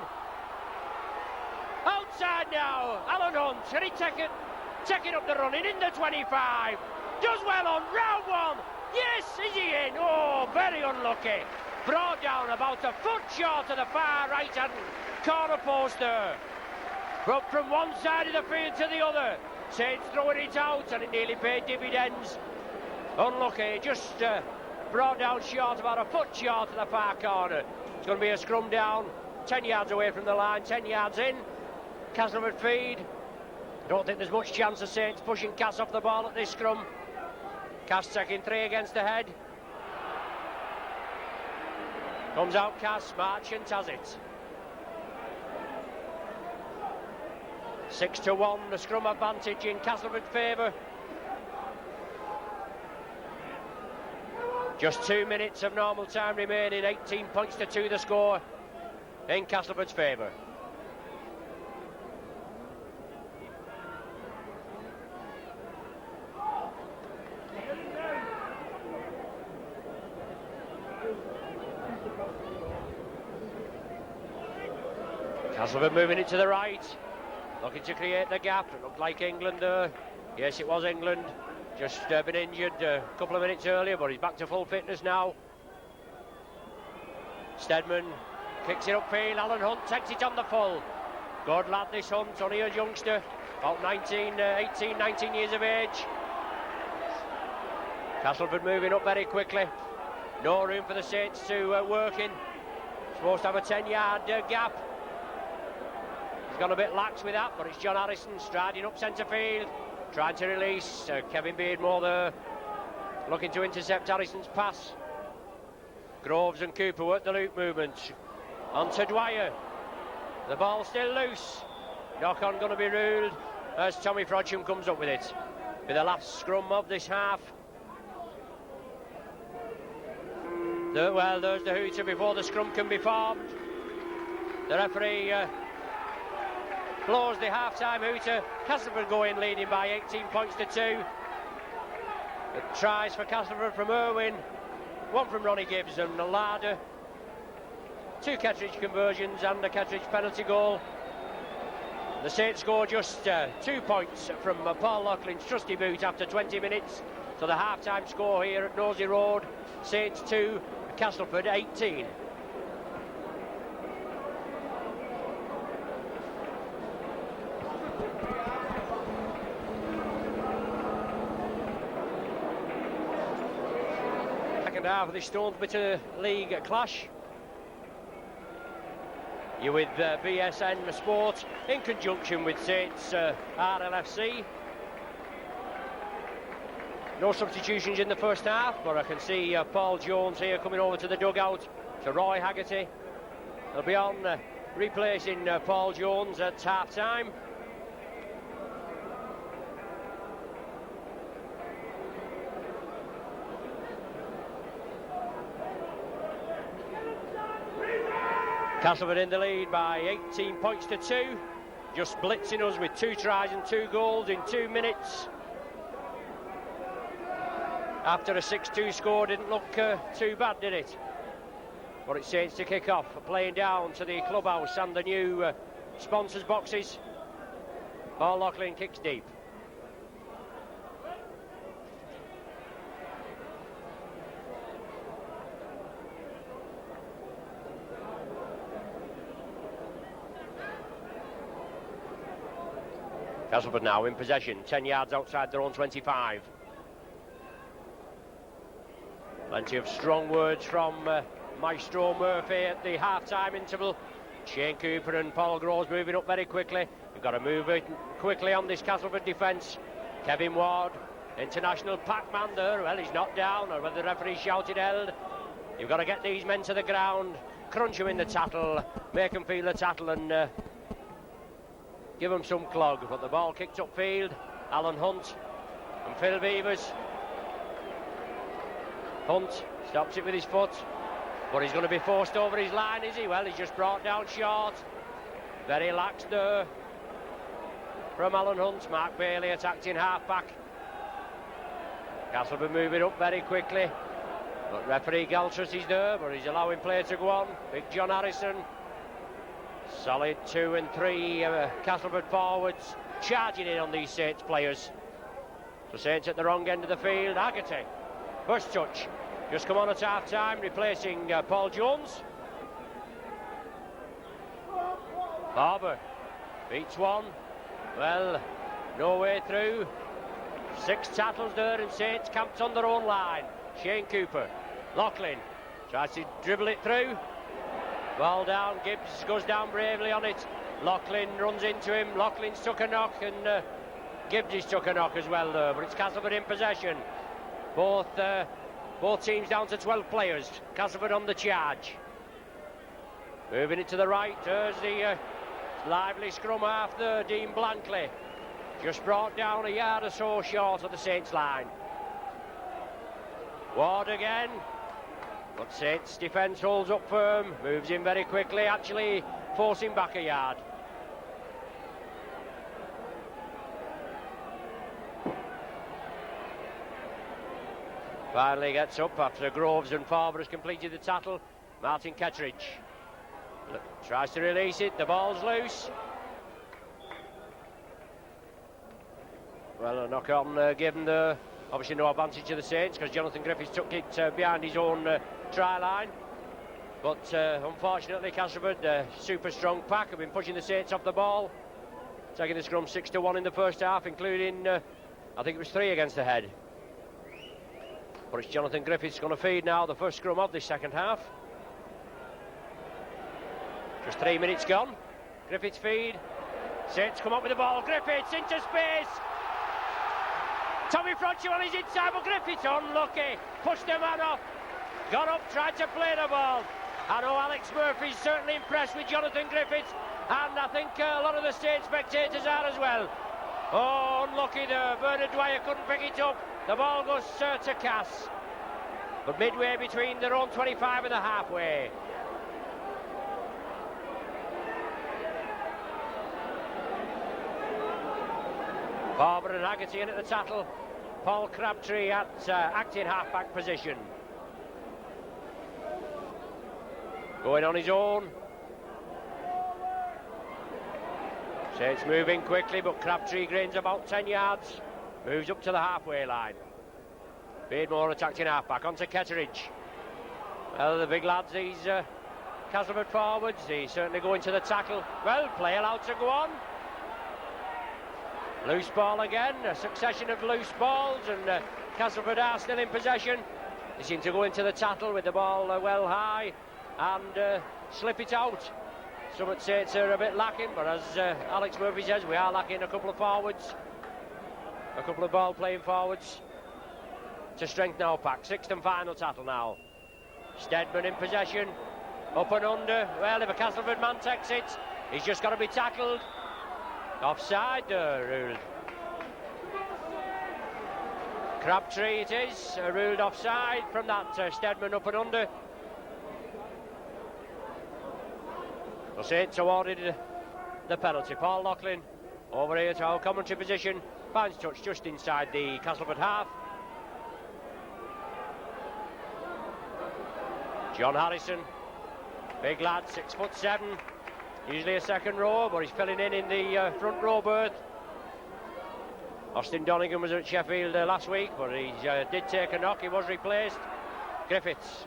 Outside now, Alan Hunt. Can he taking up the running in the 25? Does well on round one. Yes, is he in? Oh, very unlucky. Brought down about a foot short of the far right hand corner post there. But from one side of the field to the other, Saints throwing it out and it nearly paid dividends. Unlucky, just brought down short, about a foot short of the far corner. It's going to be a scrum down, 10 yards away from the line, 10 yards in. Castleford feed. Don't think there's much chance of Saints pushing Cass off the ball at this scrum. Cass taking 3 against the head. Comes out Cass, Marchant has it. 6-1, the scrum advantage in Castleford favour. Just 2 minutes of normal time remaining, 18 points to 2 the score in Castleford's favour. Castleford moving it to the right, looking to create the gap. It looked like England there. Yes, it was England. Just been injured a couple of minutes earlier, but he's back to full fitness now. Steadman kicks it upfield. Alan Hunt takes it on the full. Good lad, this Hunt, only a youngster, about 18, 19 years of age. Castleford moving up very quickly. No room for the Saints to work in. Supposed to have a 10-yard gap. He's gone a bit lax with that, but it's John Harrison striding up centre field, trying to release. Kevin Beardmore there, looking to intercept Harrison's pass. Groves and Cooper work the loop movement. On to Dwyer. The ball still loose. Knock on going to be ruled as Tommy Frodsham comes up with it. Be the last scrum of this half. Well, there's the hooter before the scrum can be formed. The referee blows the half-time hooter. Castleford go in leading by 18 points to 2. The tries for Castleford from Irwin, 1 from Ronnie Gibbs and Larder. 2 Kettridge conversions and a Kettridge penalty goal. The Saints score just 2 points from Paul Loughlin's trusty boot after 20 minutes. So the half-time score here at Nosey Road, Saints 2, Castleford 18. Second half of the Stonesbitter League clash. You're with BSN Sport in conjunction with Saints RLFC. No substitutions in the first half, but I can see Paul Jones here coming over to the dugout to Roy Haggerty. They'll be on replacing Paul Jones at half-time. Castleford in the lead by 18 points to 2. Just blitzing us with 2 tries and 2 goals in 2 minutes. After a 6-2 score, didn't look too bad, did it? But it's Saints to kick off, playing down to the clubhouse and the new sponsors boxes. Paul Loughlin kicks deep. Castleford now in possession, 10 yards outside their own 25. Plenty of strong words from Maestro Murphy at the half-time interval. Shane Cooper and Paul Groves moving up very quickly. We've got to move it quickly on this Castleford defence. Kevin Ward International Pac-Man there. Well, he's knocked down, or whether the referee shouted held. You've got to get these men to the ground, crunch them in the tattle, make them feel the tattle, and give them some clog. But the ball kicked upfield. Alan Hunt and Phil Beavers. Hunt stops it with his foot, but he's going to be forced over his line, is he? Well, he's just brought down short. Very lax there from Alan Hunt. Mark Bailey attacked in half-back. Castleford moving up very quickly. But referee Galtrus is there, but he's allowing play to go on. Big John Harrison. Solid 2 and 3 Castleford forwards charging in on these Saints players. So Saints at the wrong end of the field. Haggerty, first touch, just come on at half time, replacing Paul Jones. Barber beats one. Well, no way through. 6 tackles there, and Saints camped on their own line. Shane Cooper, Loughlin tries to dribble it through. Ball down, Gibbs goes down bravely on it. Loughlin runs into him. Loughlin's took a knock, and Gibbs has took a knock as well there. But it's Castleford in possession. Both teams down to 12 players. Castleford on the charge. Moving it to the right. There's the lively scrum half there, Dean Blankley. Just brought down a yard or so short of the Saints line. Ward again. But Saints defence holds up firm. Moves in very quickly, actually forcing back a yard. Finally gets up after Groves and Farber has completed the tackle. Martin Kettridge tries to release it. The ball's loose. Well, a knock on given there. Obviously no advantage to the Saints because Jonathan Griffiths took it behind his own try line. But unfortunately Castleford, super strong pack, have been pushing the Saints off the ball. Taking the scrum 6-1 in the first half, including, I think it was 3 against the head. But it's Jonathan Griffiths going to feed now the first scrum of this second half. Just 3 minutes gone. Griffiths feed. Saints come up with the ball. Griffiths into space. Tommy Fronchi on his inside, but Griffiths unlucky. Pushed the man off. Got up, tried to play the ball. I know Alex Murphy's certainly impressed with Jonathan Griffiths, and I think a lot of the state spectators are as well. Oh, unlucky there. Bernard Dwyer couldn't pick it up. The ball goes to Cass. But midway between their own 25 and the halfway. Barber and Haggerty in at the tackle. Paul Crabtree at acting half-back position. Going on his own. Saints moving quickly, but Crabtree gains about 10 yards. Moves up to the halfway line. Beardmore attacked in half-back. On to Ketteridge. Well, the big lads, these Castleford forwards, he's certainly going to the tackle. Well, play allowed to go on. Loose ball again, a succession of loose balls, and Castleford are still in possession. They seem to go into the tackle with the ball well high and slip it out. Some at Saints are a bit lacking, but as Alex Murphy says, we are lacking a couple of forwards, a couple of ball-playing forwards to strengthen our pack. Sixth and final tackle now. Steadman in possession, up and under. Well, if a Castleford man takes it, he's just got to be tackled. Offside ruled. Crabtree it is, ruled offside from that Steadman up and under. The Saints awarded the penalty. Paul Loughlin over here to our commentary position. Finds touch just inside the Castleford half. John Harrison, big lad, 6'7", usually a second row, but he's filling in the front row berth. Austin Donegan was at Sheffield last week, but he did take a knock. He was replaced. Griffiths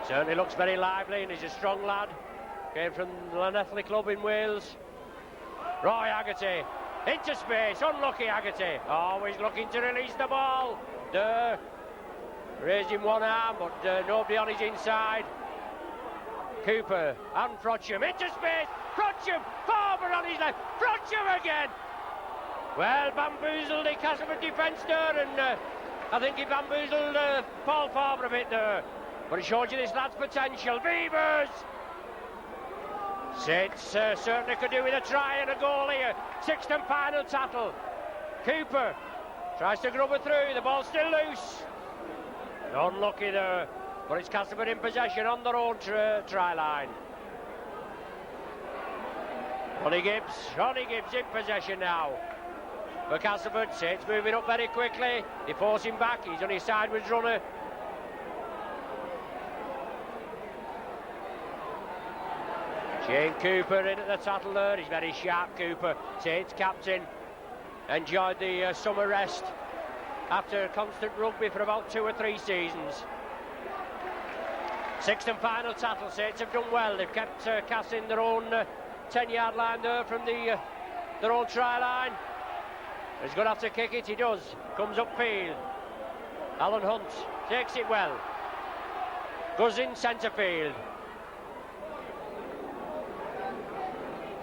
certainly looks very lively and he's a strong lad. Came from the Llanelli club in Wales. Roy Haggerty into space, unlucky Haggerty. Always looking to release the ball. Durr raising one arm, but nobody on his inside. Cooper and Frodsham into space. Frodsham, Farber on his left. Frodsham again. Well, bamboozled the Castleford defence there, and I think he bamboozled Paul Farmer a bit there. But it shows you this lad's potential. Beavers! Saints certainly could do with a try and a goal here. Sixth and final tackle. Cooper tries to grub it through. The ball's still loose. Unlucky there. But it's Castleford in possession on their own try line. Ronnie Gibbs in possession now. For Castleford, Saints moving up very quickly. They force him back. He's on his sideways runner. Shane Cooper in at the tattle there. He's very sharp, Cooper. Saints captain. Enjoyed the summer rest after constant rugby for about 2 or 3 seasons. Sixth and final tackle. Saints have done well. They've kept Cass in their own 10-yard line there from their own try line. He's going to have to kick it. He does. Comes upfield. Alan Hunt takes it well. Goes in centre field.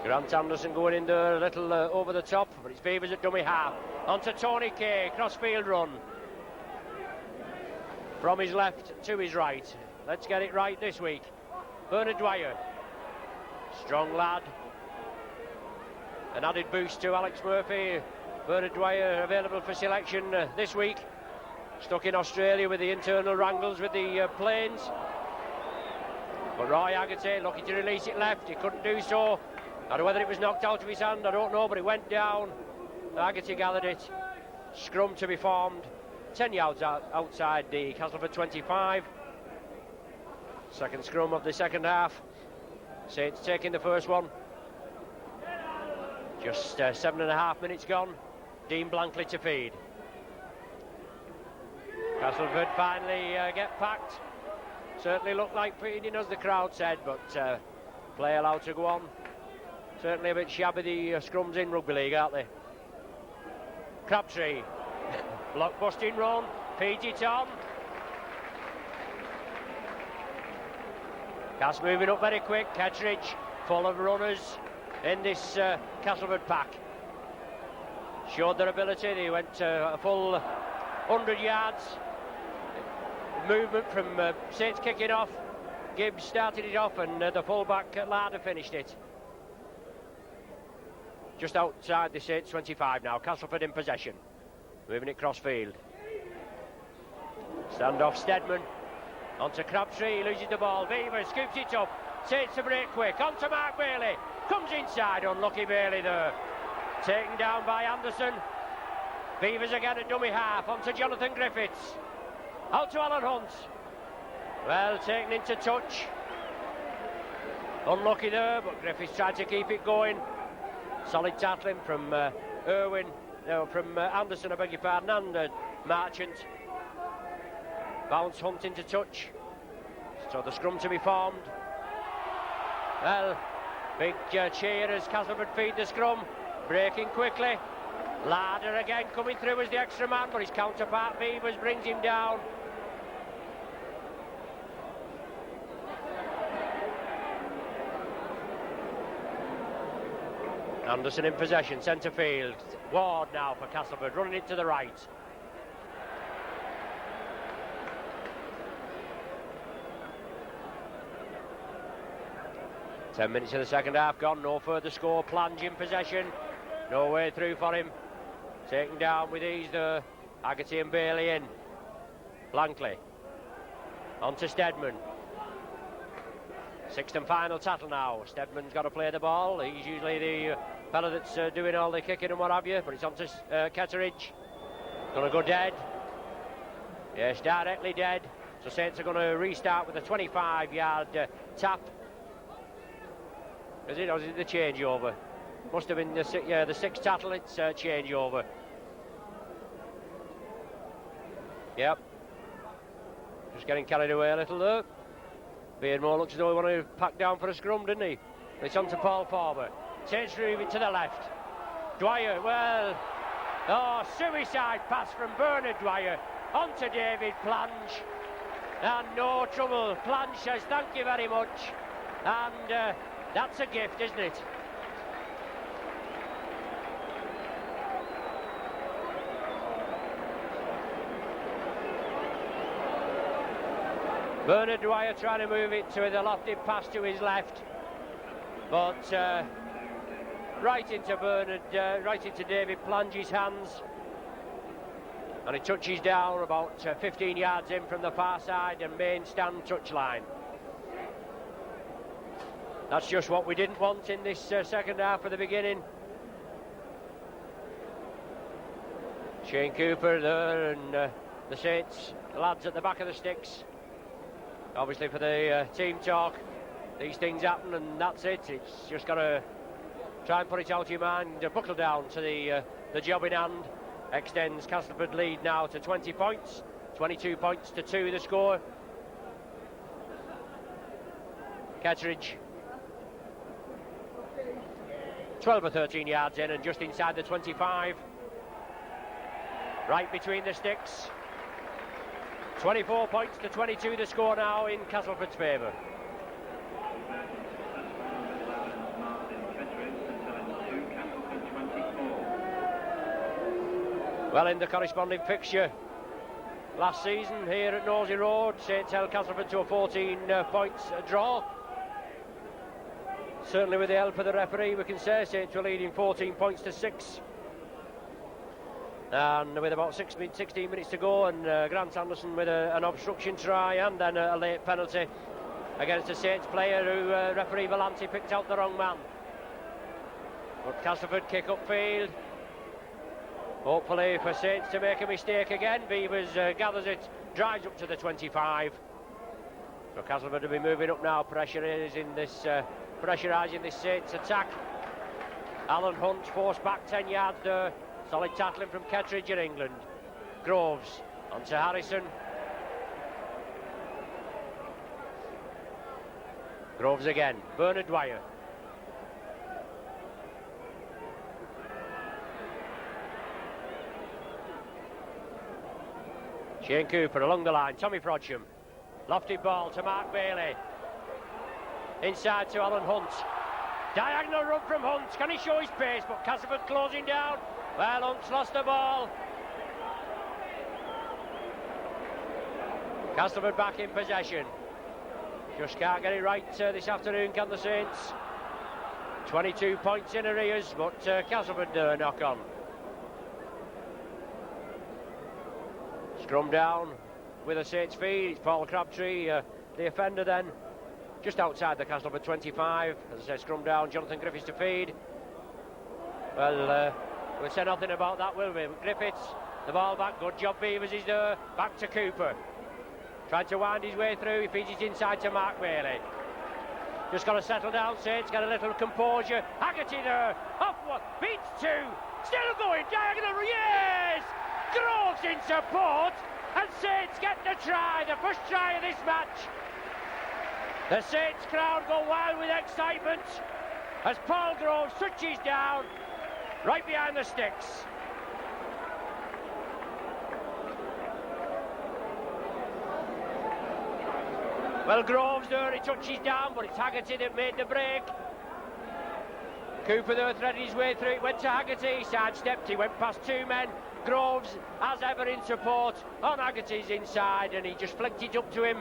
Grant Anderson going in there a little over the top, but it's Beavers at dummy half. On to Tony Kay, crossfield run. From his left to his right. Let's get it right this week. Bernard Dwyer. Strong lad. An added boost to Alex Murphy. Bernard Dwyer available for selection this week. Stuck in Australia with the internal wrangles with the planes. But Roy Haggerty looking to release it left. He couldn't do so. I don't know whether it was knocked out of his hand, I don't know, but it went down. Haggerty gathered it. Scrum to be formed. 10 yards outside the Castleford 25. Second scrum of the second half. Saints taking the first one. Just 7.5 minutes gone. Dean Blankley to feed. Castleford finally get packed. Certainly looked like feeding, as the crowd said, but play allowed to go on. Certainly a bit shabby, the scrums in rugby league, aren't they? Crabtree. Block busting run. Feeds it on. Cass moving up very quick. Kettridge full of runners in this Castleford pack. Showed their ability. They went a full 100 yards. Movement from Saints kicking off. Gibbs started it off, and the fullback Larder finished it. Just outside the Saints 25 now. Castleford in possession. Moving it cross-field. Stand-off Stedman. On to Crabtree. He loses the ball. Beaver scoops it up. Saints to break quick. On to Mark Bailey. Comes inside. Unlucky Bailey there. Taken down by Anderson. Beavers again at dummy half. On to Jonathan Griffiths. Out to Alan Hunt. Well taken into touch. Unlucky there, but Griffiths tried to keep it going. Solid tackling from Anderson, I beg your pardon, and Marchant. Bounce Hunt into touch. So the scrum to be formed. Well, big cheer as Castleford feed the scrum. Breaking quickly. Larder again coming through as the extra man, but his counterpart Beavers brings him down. Anderson in possession, centre field. Ward now for Castleford, running it to the right. Ten minutes of the second half gone, no further score. Plange in possession, no way through for him. Taken down with ease there. Haggerty and Bailey in. Blankley. On to Stedman. Sixth and final tackle now. Stedman's got to play the ball. He's usually the fella that's doing all the kicking and what have you, but it's on to Ketteridge. Gonna go dead. Yes, directly dead. So Saints are going to restart with a 25-yard tap. Is it, or is it the changeover? Must have been the sixth tackle. It's changeover. Yep. Just getting carried away a little there. Beardmore looks as though he wanted to pack down for a scrum, didn't he? It's on to Paul Farmer. Saints move it to the left. Dwyer, well, suicide pass from Bernard Dwyer on to David Plange. And no trouble. Plange says thank you very much. And that's a gift, isn't it? Bernard Dwyer trying to move it to the lofted pass to his left, but right into David Plange's hands, and he touches down about 15 yards in from the far side and main stand touchline. That's just what we didn't want in this second half of the beginning. Shane Cooper there, and the Saints lads at the back of the sticks. Obviously for the team talk, these things happen and that's it. It's just got to try and put it out of your mind, buckle down to the job in hand. Extends Castleford lead now to 20 points, 22 points to 2 the score. Kettridge 12 or 13 yards in and just inside the 25. Right between the sticks. 24 points to 22 the score now in Castleford's favour. Well, in the corresponding fixture last season here at Nosey Road, Saints held Castleford to a 14 points draw. Certainly with the help of the referee, we can say Saints were leading 14 points to 6. And with about 16 minutes to go, and Grant Anderson with an obstruction try and then a late penalty against a Saints player who referee Valenti picked out the wrong man. But Castleford kick upfield. Hopefully for Saints to make a mistake again. Beavers gathers it, drives up to the 25. So Castleford will be moving up now, pressurising this Saints attack. Alan Hunt forced back 10 yards there. Solid tackling from Kettridge in England. Groves onto Harrison. Groves again. Bernard Dwyer. Shane Cooper along the line. Tommy Frodsham. Lofted ball to Mark Bailey. Inside to Alan Hunt. Diagonal run from Hunt. Can he show his pace? But Castleford closing down. Well, Hunt's lost the ball. Castleford back in possession. Just can't get it right this afternoon, can the Saints? 22 points in arrears, but Castleford knock on. Scrum down with a Saints feed. It's Paul Crabtree, the offender then. Just outside the Castleford 25. As I say, scrum down, Jonathan Griffiths to feed. Well, we'll say nothing about that, will we? Griffiths, the ball back, good job Beavers is there. Back to Cooper. Tried to wind his way through, he feeds it inside to Mark Bailey. Just got to settle down, Saints, get a little composure. Haggerty there, off one, beats two. Still going, diagonal, yes! Groves in support, and Saints get the try, the first try of this match. The Saints crowd go wild with excitement as Paul Groves touches down right behind the sticks. Well, Groves there, he touches down, but it's Haggerty that made the break. Cooper there threaded his way through, it went to Haggerty, he sidestepped, he went past two men. Groves, as ever, in support on Haggerty's inside, and he just flicked it up to him,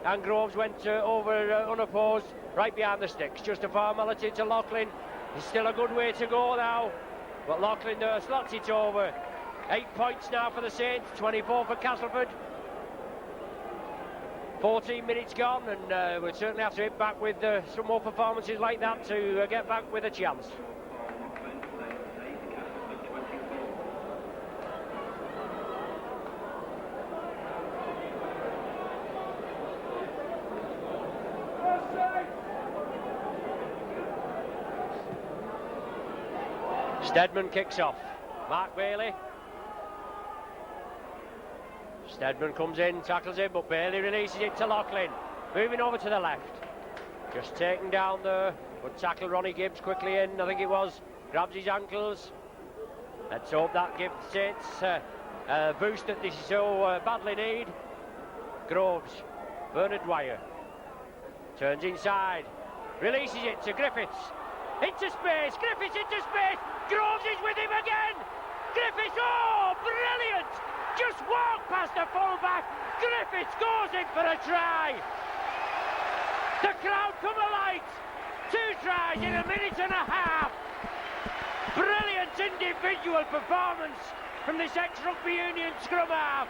and Groves went over unopposed, right behind the sticks. Just a formality to Loughlin. It's still a good way to go now, but Loughlin there slots it over. 8 points now for the Saints, 24 for Castleford. 14 minutes gone, and we'll certainly have to hit back with some more performances like that to get back with a chance. Steadman kicks off. Mark Bailey. Steadman comes in, tackles him, but Bailey releases it to Loughlin. Moving over to the left. Just taken down there. Would tackle Ronnie Gibbs quickly in, I think it was. Grabs his ankles. Let's hope that gives Saints a boost that they so badly need. Groves. Bernard Dwyer. Turns inside. Releases it to Griffiths. Into space. Griffiths into space. Groves is with him again. Griffiths, oh, brilliant! Just walk past the full-back. Griffiths goes in for a try. The crowd come alight. 2 tries in a minute and a half. Brilliant individual performance from this ex-Rugby Union scrum half.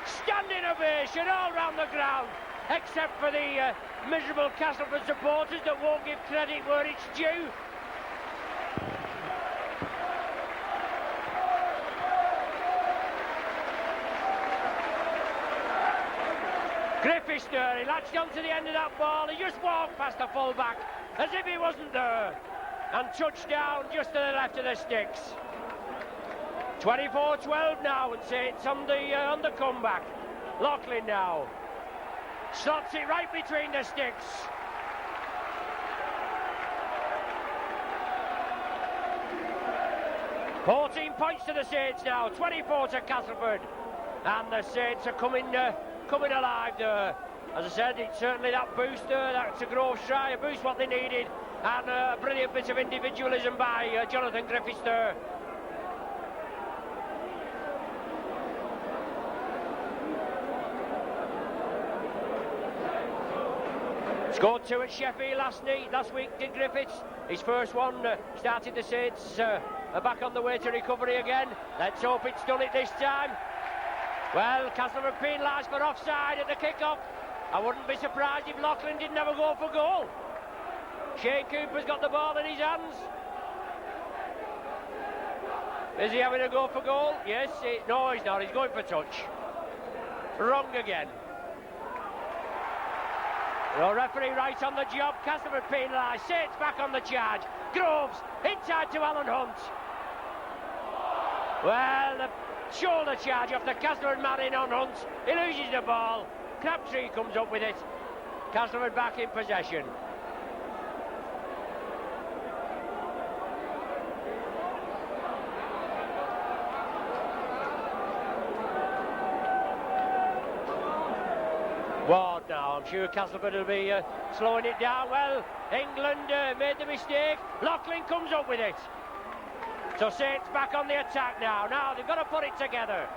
Standing ovation all round the ground, except for the miserable Castleford supporters that won't give credit where it's due. Griffiths there, he latched onto the end of that ball, he just walked past the full-back as if he wasn't there, and touched down just to the left of the sticks. 24-12 now, and Saints on the comeback. Loughlin now slots it right between the sticks. $14 points to the Saints now, 24 to Castleford, and the Saints are coming alive there. As I said, it's certainly that boost there, that's a Grove's try, a boost what they needed, and a brilliant bit of individualism by Jonathan Griffiths there. Scored 2 at Sheffield last week, did Griffiths. His first one started the Saints back on the way to recovery again. Let's hope it's done it this time. Well, Castleford penalised for offside at the kick-off. I wouldn't be surprised if Loughlin didn't have a go for goal. Shane Cooper's got the ball in his hands. Is he having a go for goal? Yes. No, he's not. He's going for touch. Wrong again. The referee right on the job. Castleford penalised. Saints back on the charge. Groves inside to Alan Hunt. Well, the shoulder charge off the Castleford man in on Hunt. He loses the ball. Crabtree comes up with it. Castleford back in possession. Ward now, I'm sure Castleford will be slowing it down. Well, England made the mistake. Loughlin comes up with it. So Saints back on the attack now. Now they've got to put it together.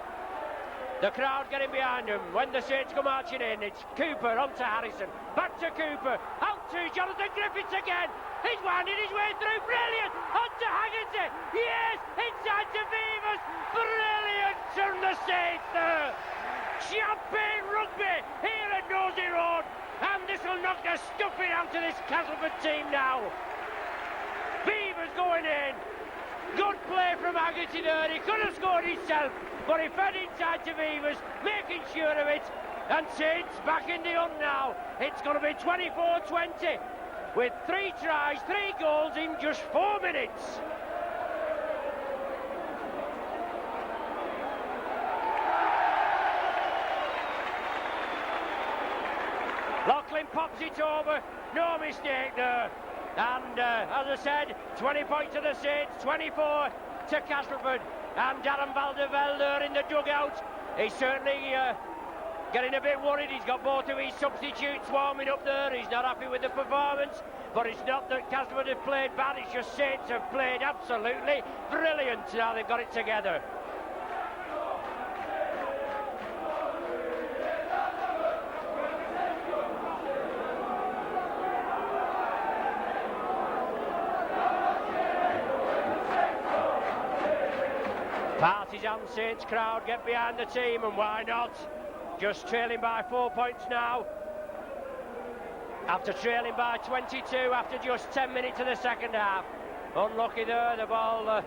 The crowd getting behind them. When the Saints come marching in, it's Cooper onto Harrison. Back to Cooper. Out to Jonathan Griffiths again. He's winding his way through. Brilliant. Onto Haggerty. Yes. Inside to Beavers. Brilliant from the Saints there. Champagne rugby here at Nosey Road, and this will knock the stuffing out of this Castleford team now. Beavers going in. Good play from Haggerty there. He could have scored himself, but he fed inside to Beavers, making sure of it. And Saints back in the hunt now. It's going to be 24-20 with 3 tries, 3 goals in just 4 minutes. Loughlin pops it over, no mistake there. And as I said, 20 points to the Saints, 24 to Castleford. And Darren Valdevelde there in the dugout. He's certainly getting a bit worried. He's got both of his substitutes warming up there. He's not happy with the performance. But it's not that Castleford have played bad, it's just Saints have played absolutely brilliant. Now they've got it together. Partisan Saints crowd get behind the team, and why not? Just trailing by 4 points now. After trailing by 22 after just 10 minutes of the second half. Unlucky there, the ball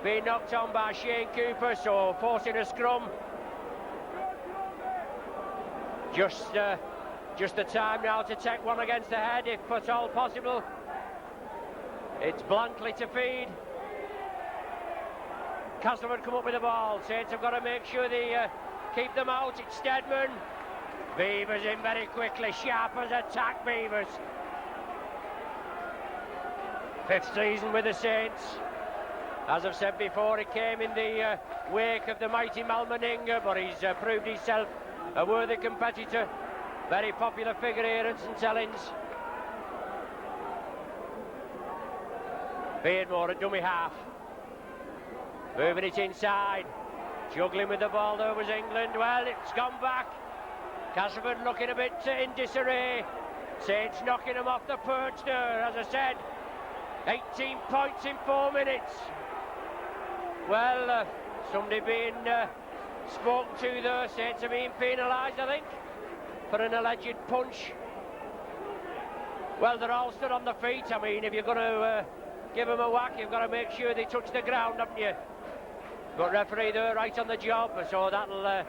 being knocked on by Shane Cooper, so forcing a scrum. Just the time now to take one against the head, if at all possible. It's blankly to feed. Castleford come up with the ball. Saints have got to make sure they keep them out. It's Stedman. Beavers in very quickly. Sharp as attack, Beavers. 5th season with the Saints. As I've said before, he came in the wake of the mighty Malmaninga, but he's proved himself a worthy competitor. Very popular figure here at St Helens. Beardmore at dummy half. Moving it inside. Juggling with the ball there was England. Well, it's gone back. Castleford looking a bit in disarray. Saints knocking them off the perch there, as I said. 18 points in 4 minutes. Well, somebody being spoken to there. Saints are being penalised, I think, for an alleged punch. Well, they're all stood on their feet. I mean, if you're going to give them a whack, you've got to make sure they touch the ground, haven't you? But referee there right on the job, so that'll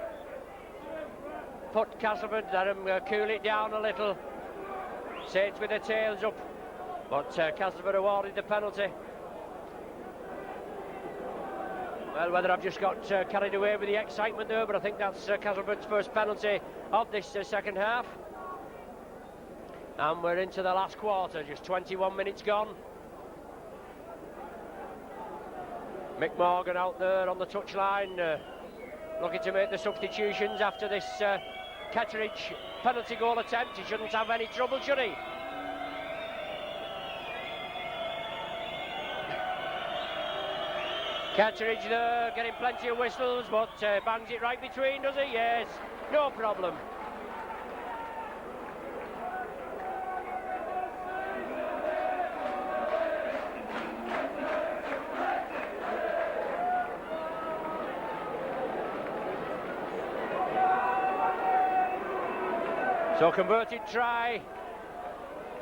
put Castleford, let them cool it down a little. Saints with their tails up, but Castleford awarded the penalty. Well, whether I've just got carried away with the excitement there, but I think that's Castleford's first penalty of this second half. And we're into the last quarter, just 21 minutes gone. Mick Morgan out there on the touchline, looking to make the substitutions after this Ketteridge penalty goal attempt. He shouldn't have any trouble, should he? Ketteridge there, getting plenty of whistles, but bangs it right between, does he? Yes, no problem. So converted try.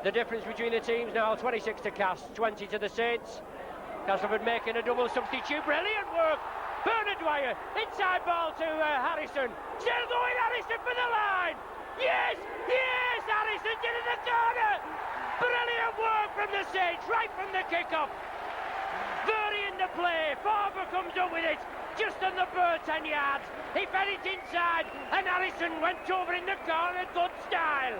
The difference between the teams now, 26 to Cass, 20 to the Saints. Castleford making a double substitute. Brilliant work. Bernard Dwyer, inside ball to Harrison. Still going Harrison for the line. Yes, yes, Harrison did it in the corner. Brilliant work from the Saints, right from the kick-off. Very in the play. Farber comes up with it, just on the bird 10 yards. He fed it inside, and Harrison went over in the corner, good style.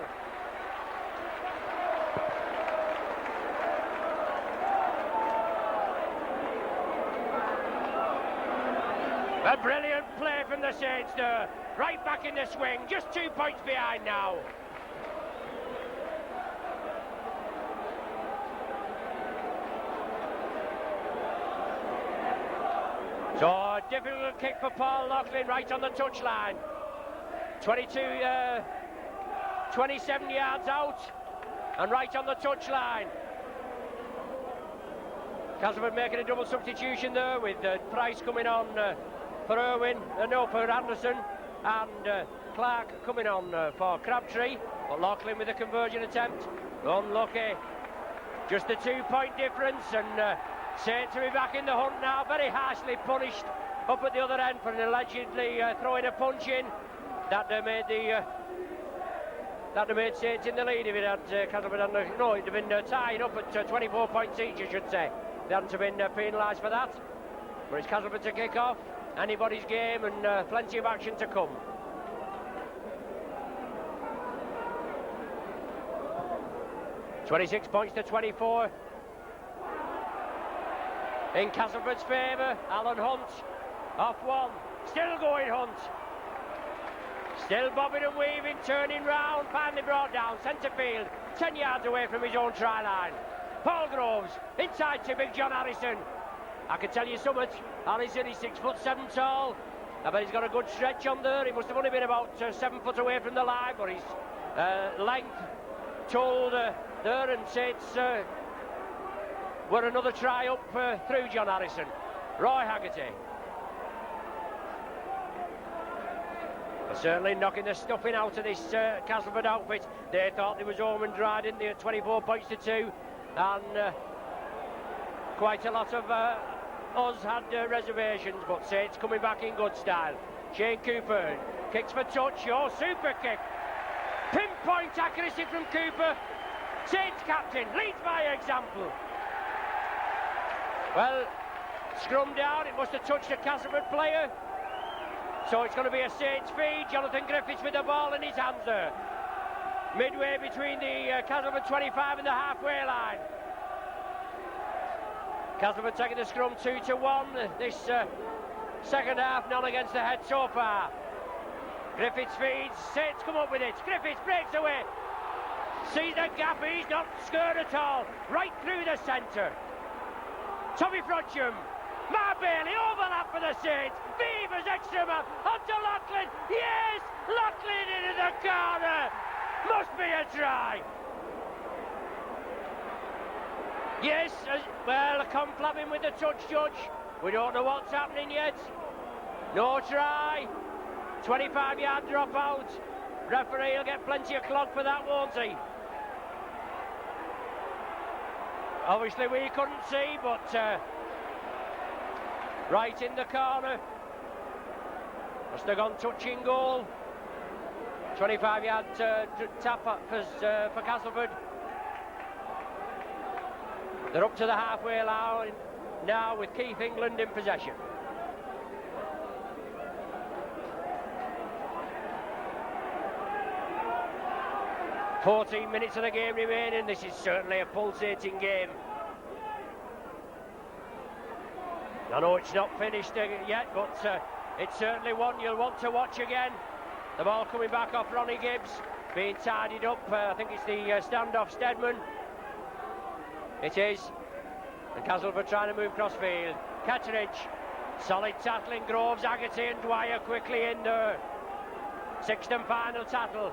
A brilliant play from the Saints there, right back in the swing, just 2 points behind now. So a difficult kick for Paul Loughlin right on the touchline. 27 yards out and right on the touchline. Castleford making a double substitution there with Price coming on for Irwin, for Anderson, and Clark coming on for Crabtree. But Loughlin with a conversion attempt, unlucky. Just a 2 point difference, and Saints to be back in the hunt now, very harshly punished up at the other end for allegedly throwing a punch in. That made Saints in the lead if it had Castleford had no, it'd have been tied up at 24 points each, I should say. They hadn't have been penalised for that. But it's Castleford to kick off, anybody's game, and plenty of action to come. (26 points to 24). In Castleford's favour, Alan Hunt off one, still going Hunt, still bobbing and weaving, turning round, finally brought down centre field, 10 yards away from his own try line. Paul Groves inside to Big John Harrison. I can tell you something, Harrison is 6'7" tall. I bet he's got a good stretch on there. He must have only been about 7 foot away from the line, but his length told there, and Saints were another try up through John Harrison. Roy Haggerty. Certainly knocking the stuffing out of this Castleford outfit. They thought they was home and dry, didn't they, at 24 points to 2. And quite a lot of us had reservations, but Saints coming back in good style. Shane Cooper kicks for touch. Oh, super kick. Pinpoint accuracy from Cooper. Saints captain leads by example. Well, scrum down, it must have touched a Castleford player. So it's going to be a Saints feed. Jonathan Griffiths with the ball in his hands there. Midway between the Castleford 25 and the halfway line. Castleford taking the scrum 2-1. This second half, none against the head so far. Griffiths feeds, Saints come up with it. Griffiths breaks away. Sees the gap, he's not scared at all. Right through the centre. Tommy Frodsham Matt Bailey, overlap for the Saints. Beavers extra man onto Loughlin. Yes, Loughlin into the corner. Must be a try. Yes, well, conflapping with the touch judge. We don't know what's happening yet. No try. 25-yard dropout. Referee will get plenty of clock for that, won't he? Obviously we couldn't see, but right in the corner. Must have gone touching goal. 25-yard tap for Castleford. They're up to the halfway line now with Keith England in possession. "14 minutes of the game remaining. This is certainly a pulsating game. I know it's not finished yet, but it's certainly one you'll want to watch again. The ball coming back off Ronnie Gibbs, being tidied up. I think it's the standoff Stedman. It is. And Castleford trying to move crossfield. Ketteridge, solid tackling. Groves, Haggerty and Dwyer quickly in there. Sixth and final tackle.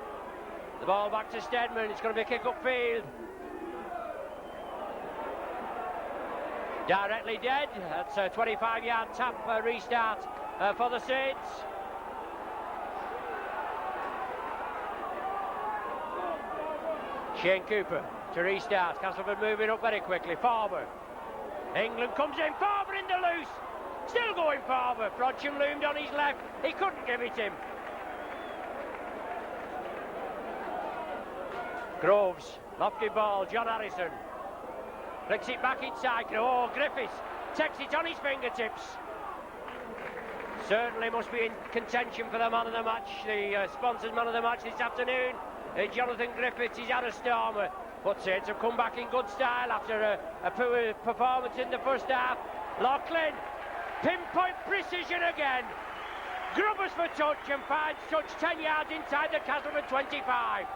The ball back to Stedman. It's going to be a kick upfield. Directly dead. That's a 25-yard tap restart for the Saints. Shane Cooper to restart. Castleford moving up very quickly. Farber. England comes in. Farber in the loose. Still going Farber. Frodsham loomed on his left. He couldn't give it him. Groves. Lofty ball. John Harrison. Flicks it back inside. Oh, Griffiths takes it on his fingertips. Certainly must be in contention for the man of the match. The sponsors man of the match this afternoon. Jonathan Griffiths. He's had a stormer. But Saints have come back in good style after a poor performance in the first half. Loughlin, pinpoint precision again. Grubbers for touch and finds touch 10 yards inside the Castleford 25.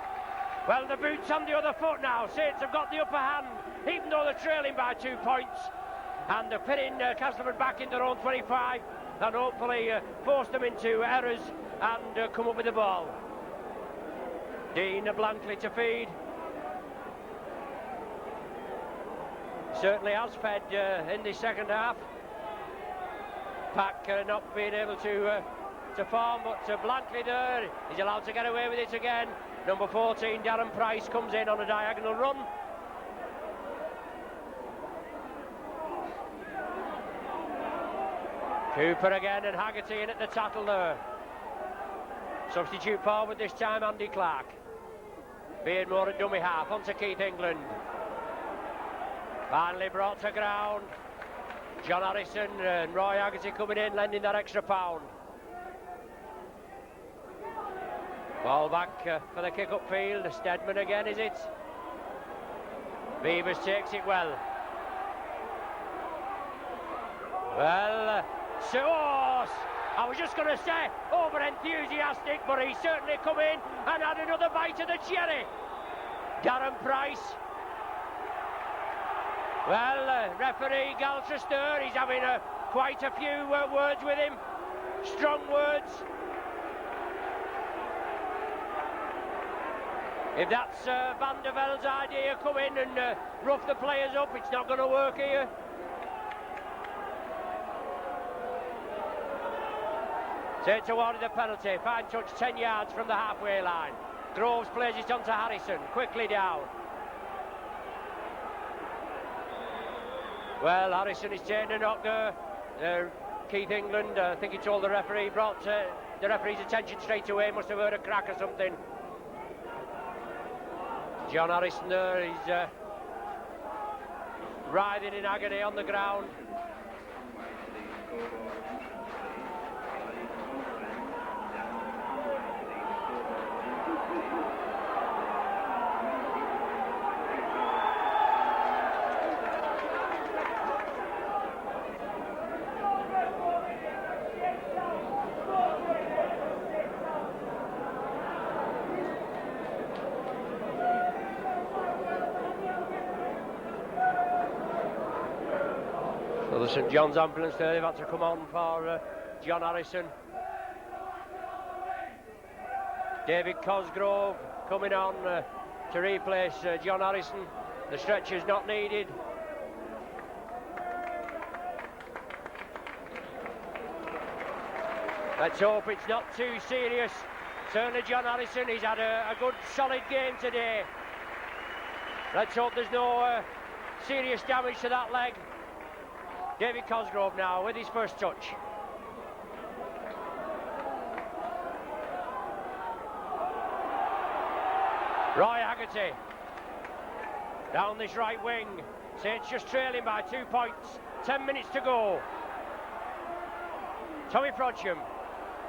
Well, the boot's on the other foot now. Saints have got the upper hand, even though they're trailing by 2 points. And they're pitting Castleford back in their own 25 and hopefully force them into errors and come up with the ball. Dean blankly to feed. Certainly has fed in the second half. Pack not being able to form, but blankly there. He's allowed to get away with it again. Number 14, Darren Price, comes in on a diagonal run. Cooper again and Haggerty in at the tackle there. Substitute forward this time, Andy Clark. Beardmore at dummy half, onto Keith England. Finally brought to ground. John Harrison and Roy Haggerty coming in, lending that extra pound. Ball back for the kick upfield. Stedman again, is it? Beavers takes it well. Well, Sauce, I was just going to say over enthusiastic, but he's certainly come in and had another bite of the cherry. Darren Price. Well, referee Galchester, he's having quite a few words with him. Strong words. If that's Van der Velde's idea, come in and rough the players up, it's not going to work here. Saints awarded the penalty. Fine touch 10 yards from the halfway line. Groves plays it on to Harrison, quickly down. Well, Harrison is taking a knock there. Keith England, I think he told the referee, brought the referee's attention straight away, must have heard a crack or something. John Harrison there, he's writhing in agony on the ground. So the St John's ambulance there, they've had to come on for John Harrison. David Cosgrove coming on to replace John Harrison. The stretcher's not needed. Let's hope it's not too serious. Certainly John Harrison, he's had a good solid game today. Let's hope there's no serious damage to that leg. David Cosgrove now with his first touch. Roy Haggerty down this right wing. Saints just trailing by 2 points. 10 minutes to go. Tommy Frodsham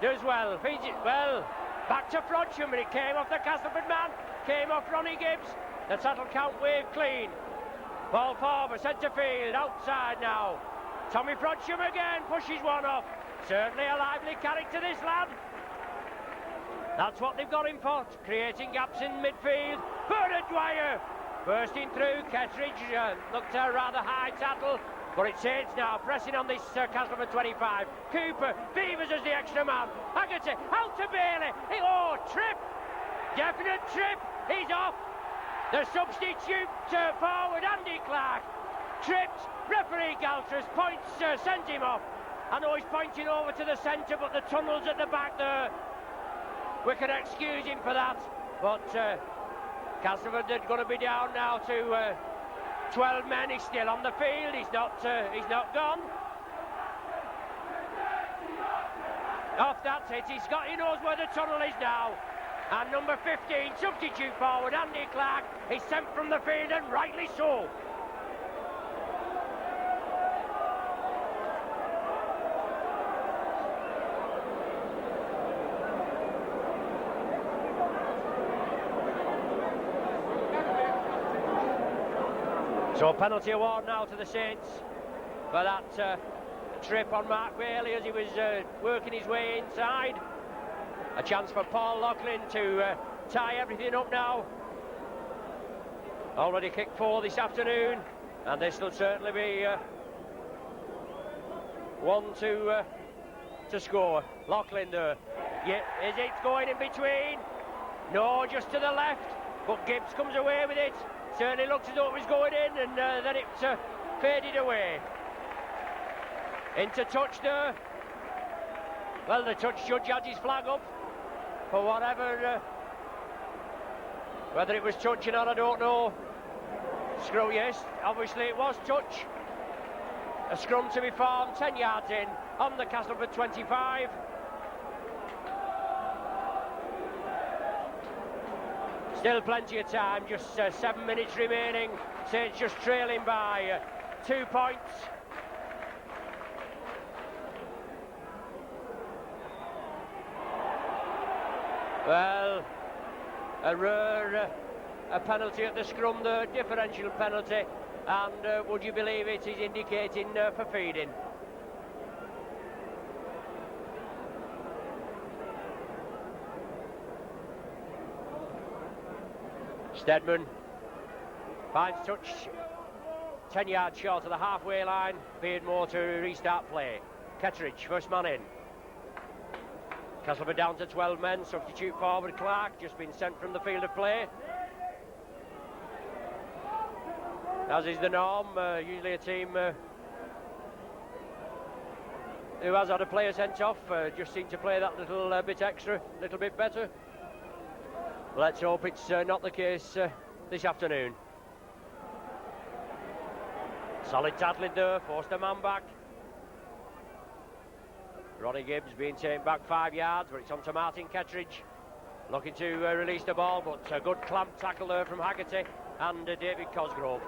does well. Feeds it well. Back to Frodsham, and it came off the Castleford man. Came off Ronnie Gibbs. The Tattle count wave clean. Ball forward, centre field, outside now. Tommy Frodsham again pushes one off. Certainly a lively character, this lad. That's what they've got him for, creating gaps in midfield. Bernard Dwyer bursting through. Kettridge looked a rather high tackle, but it's Saints now pressing on this Castleford 25. Cooper, Beavers as the extra man. Haggerty out to Bailey. Trip! Definite trip. He's off. The substitute forward, Andy Clark, tripped. Referee Galters points, sends him off. I know he's pointing over to the centre, but the tunnel's at the back there. We can excuse him for that, but Castleford are going to be down now to 12 men. He's still on the field. He's not gone. Off, that's it. He knows where the tunnel is now. And number 15, substitute forward, Andy Clark, is sent from the field, and rightly so. So penalty award now to the Saints for that trip on Mark Bailey as he was working his way inside. A chance for Paul Loughlin to tie everything up now. Already kicked 4 this afternoon, and this will certainly be one to score. Loughlin there. Yeah, is it going in between? No, just to the left, but Gibbs comes away with it. Certainly looks as though it was going in, and then it faded away. Into touch there. Well, the touch judge had his flag up for whatever, whether it was touch or not, I don't know. Scrum, yes, obviously it was touch. A scrum to be formed 10 yards in on the Castleford 25. Still plenty of time, just 7 minutes remaining. Saints just trailing by 2 points. Well, a rare penalty at the scrum there, differential penalty, and would you believe it, is indicating for feeding. Steadman finds touch 10 yards short of the halfway line. Beardmore to restart play. Kettridge, first man in. Castleford down to 12 men. Substitute forward Clark, just been sent from the field of play. As is the norm, usually a team who has had a player sent off just seem to play that little bit extra, little bit better. Let's hope it's not the case this afternoon. Solid tackling there, forced a man back. Ronnie Gibbs being taken back 5 yards, but it's on to Martin Kettridge. Looking to release the ball, but a good clamp tackle there from Haggerty and David Cosgrove.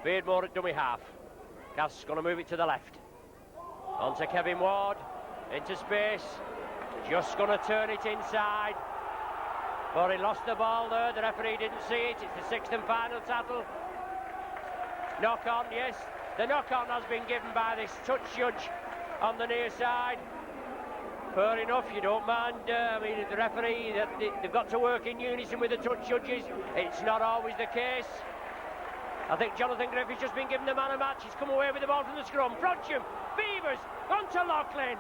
Beardmore at dummy half. Cass going to move it to the left. On to Kevin Ward, into space. Just going to turn it inside. But he lost the ball there, the referee didn't see it. It's the 6th and final tackle. Knock on, yes. The knock on has been given by this touch judge on the near side. Fair enough, you don't mind. I mean, the referee, they've got to work in unison with the touch judges. It's not always the case. I think Jonathan Griffith's just been given the man of match. He's come away with the ball from the scrum. Frodsham, Beavers, onto Loughlin.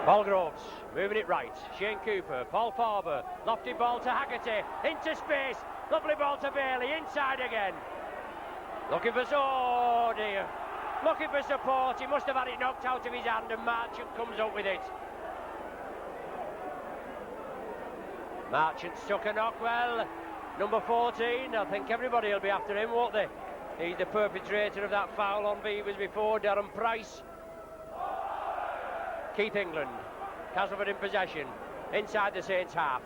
Ballgroves, moving it right. Shane Cooper, Paul Farber, lofty ball to Haggerty, into space. Lovely ball to Bailey, inside again. Looking for, oh dear. Looking for support, he must have had it knocked out of his hand, and Marchant comes up with it. Marchant took a knock, well, number 14, I think everybody will be after him, won't they? He's the perpetrator of that foul on Beavers before, Darren Price. Keith England, Castleford in possession, inside the Saints half.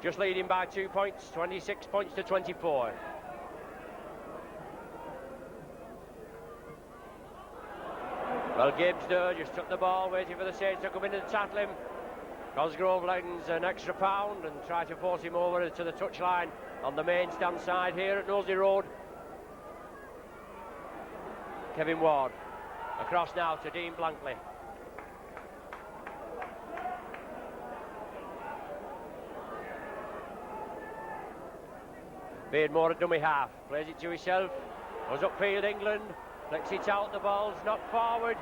Just leading by 2 points, 26 points to 24. Well, Gibbs there just took the ball, waiting for the Saints to come in and tackle him. Cosgrove lends an extra pound and try to force him over to the touchline on the main stand side here at Knowsley Road. Kevin Ward, across now to Dean Blankley. Beardmore at dummy half, plays it to himself, goes upfield England, flicks it out, the ball's knocked forward.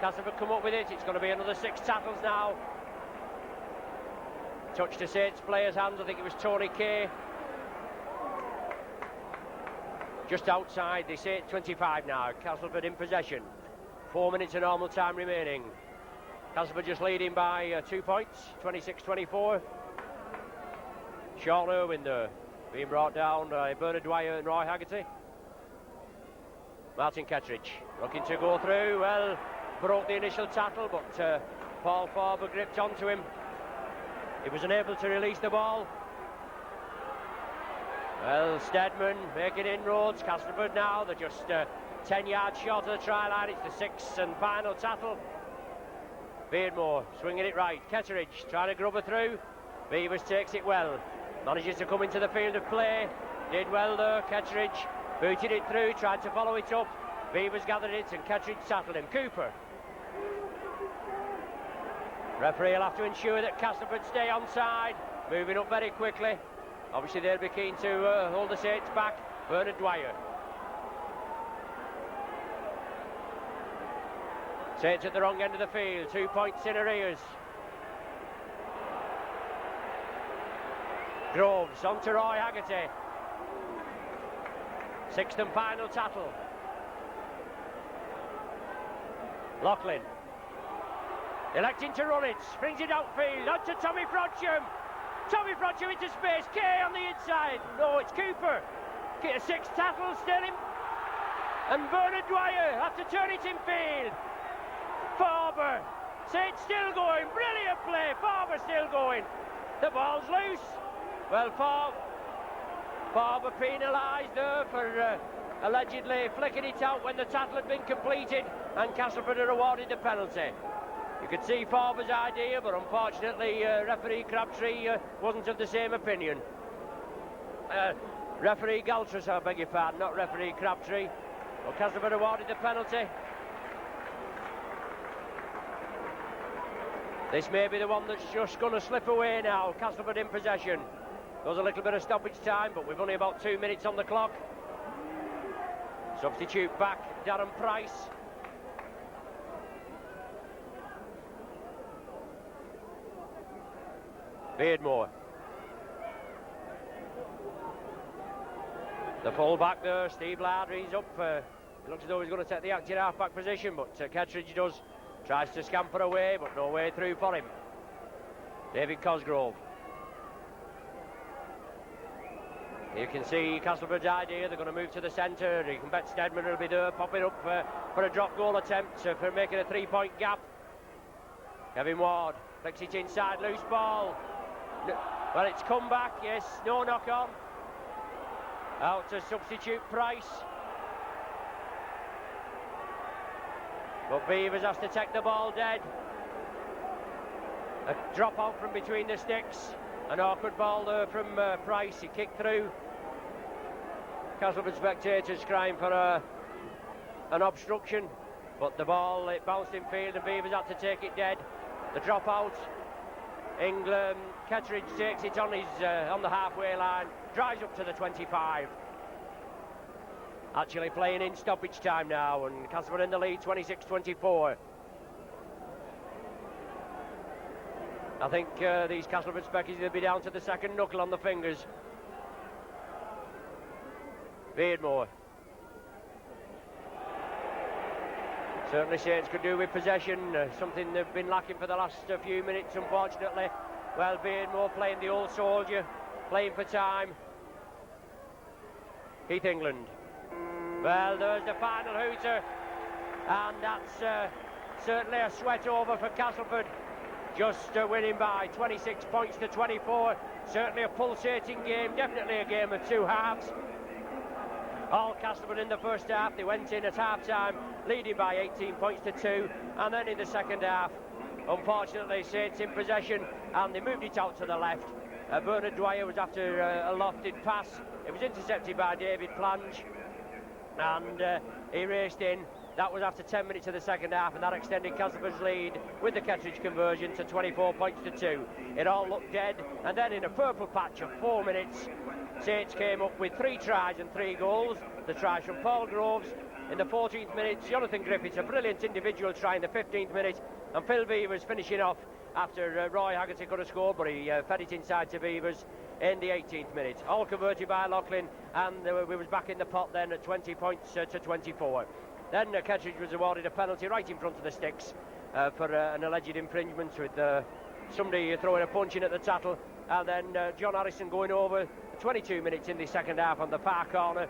Castleford come up with it, it's going to be another 6 tackles now. Touch to Saints player's hands, I think it was Tony Kay. Just outside the Saints 25 now, Castleford in possession. 4 minutes of normal time remaining. Castleford just leading by 2 points, 26-24. Sean Irwin there, being brought down by Bernard Dwyer and Roy Haggerty. Martin Kettridge looking to go through, well, broke the initial tackle, but Paul Farber gripped onto him. He was unable to release the ball. Well, Steadman making inroads. Castleford now, they're just 10 yards short of the try line. It's the 6th and final tackle. Beardmore swinging it right. Kettridge trying to grub her through. Beavers takes it well. Manages to come into the field of play. Did well there. Kettridge booted it through, tried to follow it up. Beavers gathered it and Kettridge tackled him. Cooper. Referee will have to ensure that Castleford stay onside. Moving up very quickly. Obviously they'll be keen to hold the Saints back. Bernard Dwyer. Saints at the wrong end of the field. 2 points in arrears. Groves on to Roy Haggerty. 6th and final tackle. Loughlin. Electing to run it. Springs it outfield. On to Tommy Frodsham. Tommy Frodsham into space. Kay on the inside. No, it's Cooper. 6 tackles still in. And Bernard Dwyer have to turn it in field. Farber. Saints still going. Brilliant play. Farber still going. The ball's loose. Well, Farber penalised there for allegedly flicking it out when the tackle had been completed, and Castleford are awarded the penalty. You could see Farber's idea, but unfortunately referee Crabtree wasn't of the same opinion. Referee Galtris, I beg your pardon, not referee Crabtree. Well, Castleford awarded the penalty. This may be the one that's just going to slip away now. Castleford in possession. There's a little bit of stoppage time, but we've only about 2 minutes on the clock. Substitute back, Darren Price. Beardmore. The full back there, Steve Lardry's up. Looks as though he's going to take the active half-back position, but Kettridge does. Tries to scamper away, but no way through for him. David Cosgrove. You can see Castleford's idea. They're going to move to the centre. You can bet Steadman will be there, popping up for a drop goal attempt for making a 3-point gap. Kevin Ward flicks it inside, loose ball. Well, it's come back, yes, no knock on. Out to substitute Price. But Beavers has to take the ball dead. A drop out from between the sticks. An awkward ball there from Price. He kicked through. Castleford spectators crying for an obstruction, but the ball, it bounced in field and Beavers had to take it dead. The drop out, England, Kettridge takes it on the halfway line, drives up to the 25. Actually playing in stoppage time now, and Castleford in the lead, 26-24. I think these Castleford speckies will be down to the second knuckle on the fingers. Beardmore. Certainly Saints could do with possession, something they've been lacking for the last few minutes, unfortunately. Well, Beardmore playing the old soldier, playing for time. Keith England. Well, there's the final hooter, and that's certainly a sweat over for Castleford. Just winning by 26 points to 24. Certainly a pulsating game, definitely a game of two halves. All Castleford in the first half, they went in at half-time leading by 18 points to 2, and then in the second half, unfortunately, Saints in possession, and they moved it out to the left. Bernard Dwyer was after a lofted pass. It was intercepted by David Plange, and he raced in. That was after 10 minutes of the second half, and that extended Castleford's lead with the Kettridge conversion to 24 points to 2. It all looked dead, and then in a purple patch of 4 minutes, Saints came up with 3 tries and 3 goals. The tries from Paul Groves in the 14th minute, Jonathan Griffiths, a brilliant individual try in the 15th minute, and Phil Beavers finishing off after Roy Haggerty could have scored, but he fed it inside to Beavers in the 18th minute. All converted by Loughlin, and we was back in the pot then at 20 points to 24. Then Kettridge was awarded a penalty right in front of the sticks for an alleged infringement, with somebody throwing a punch in at the tattle, and then John Harrison going over 22 minutes in the second half on the far corner,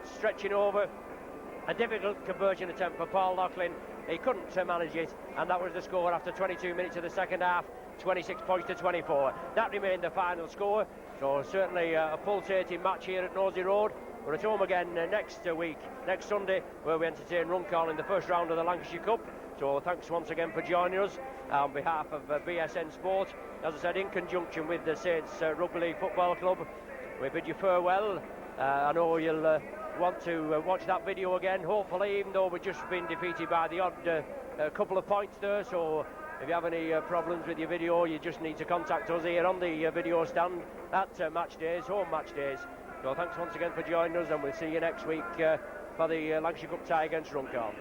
stretching over. A difficult conversion attempt for Paul Loughlin. He couldn't manage it, and that was the score after 22 minutes of the second half, 26 points to 24. That remained the final score, so certainly a pulsating match here at Nosey Road. We're at home again next week, next Sunday, where we entertain Runcorn in the first round of the Lancashire Cup. So thanks once again for joining us on behalf of BSN Sport. As I said, in conjunction with the Saints Rugby League Football Club, we bid you farewell. I know you'll want to watch that video again, hopefully, even though we've just been defeated by the odd couple of points there. So if you have any problems with your video, you just need to contact us here on the video stand at match days, home match days. So thanks once again for joining us, and we'll see you next week for the Lancashire Cup tie against Runcorn.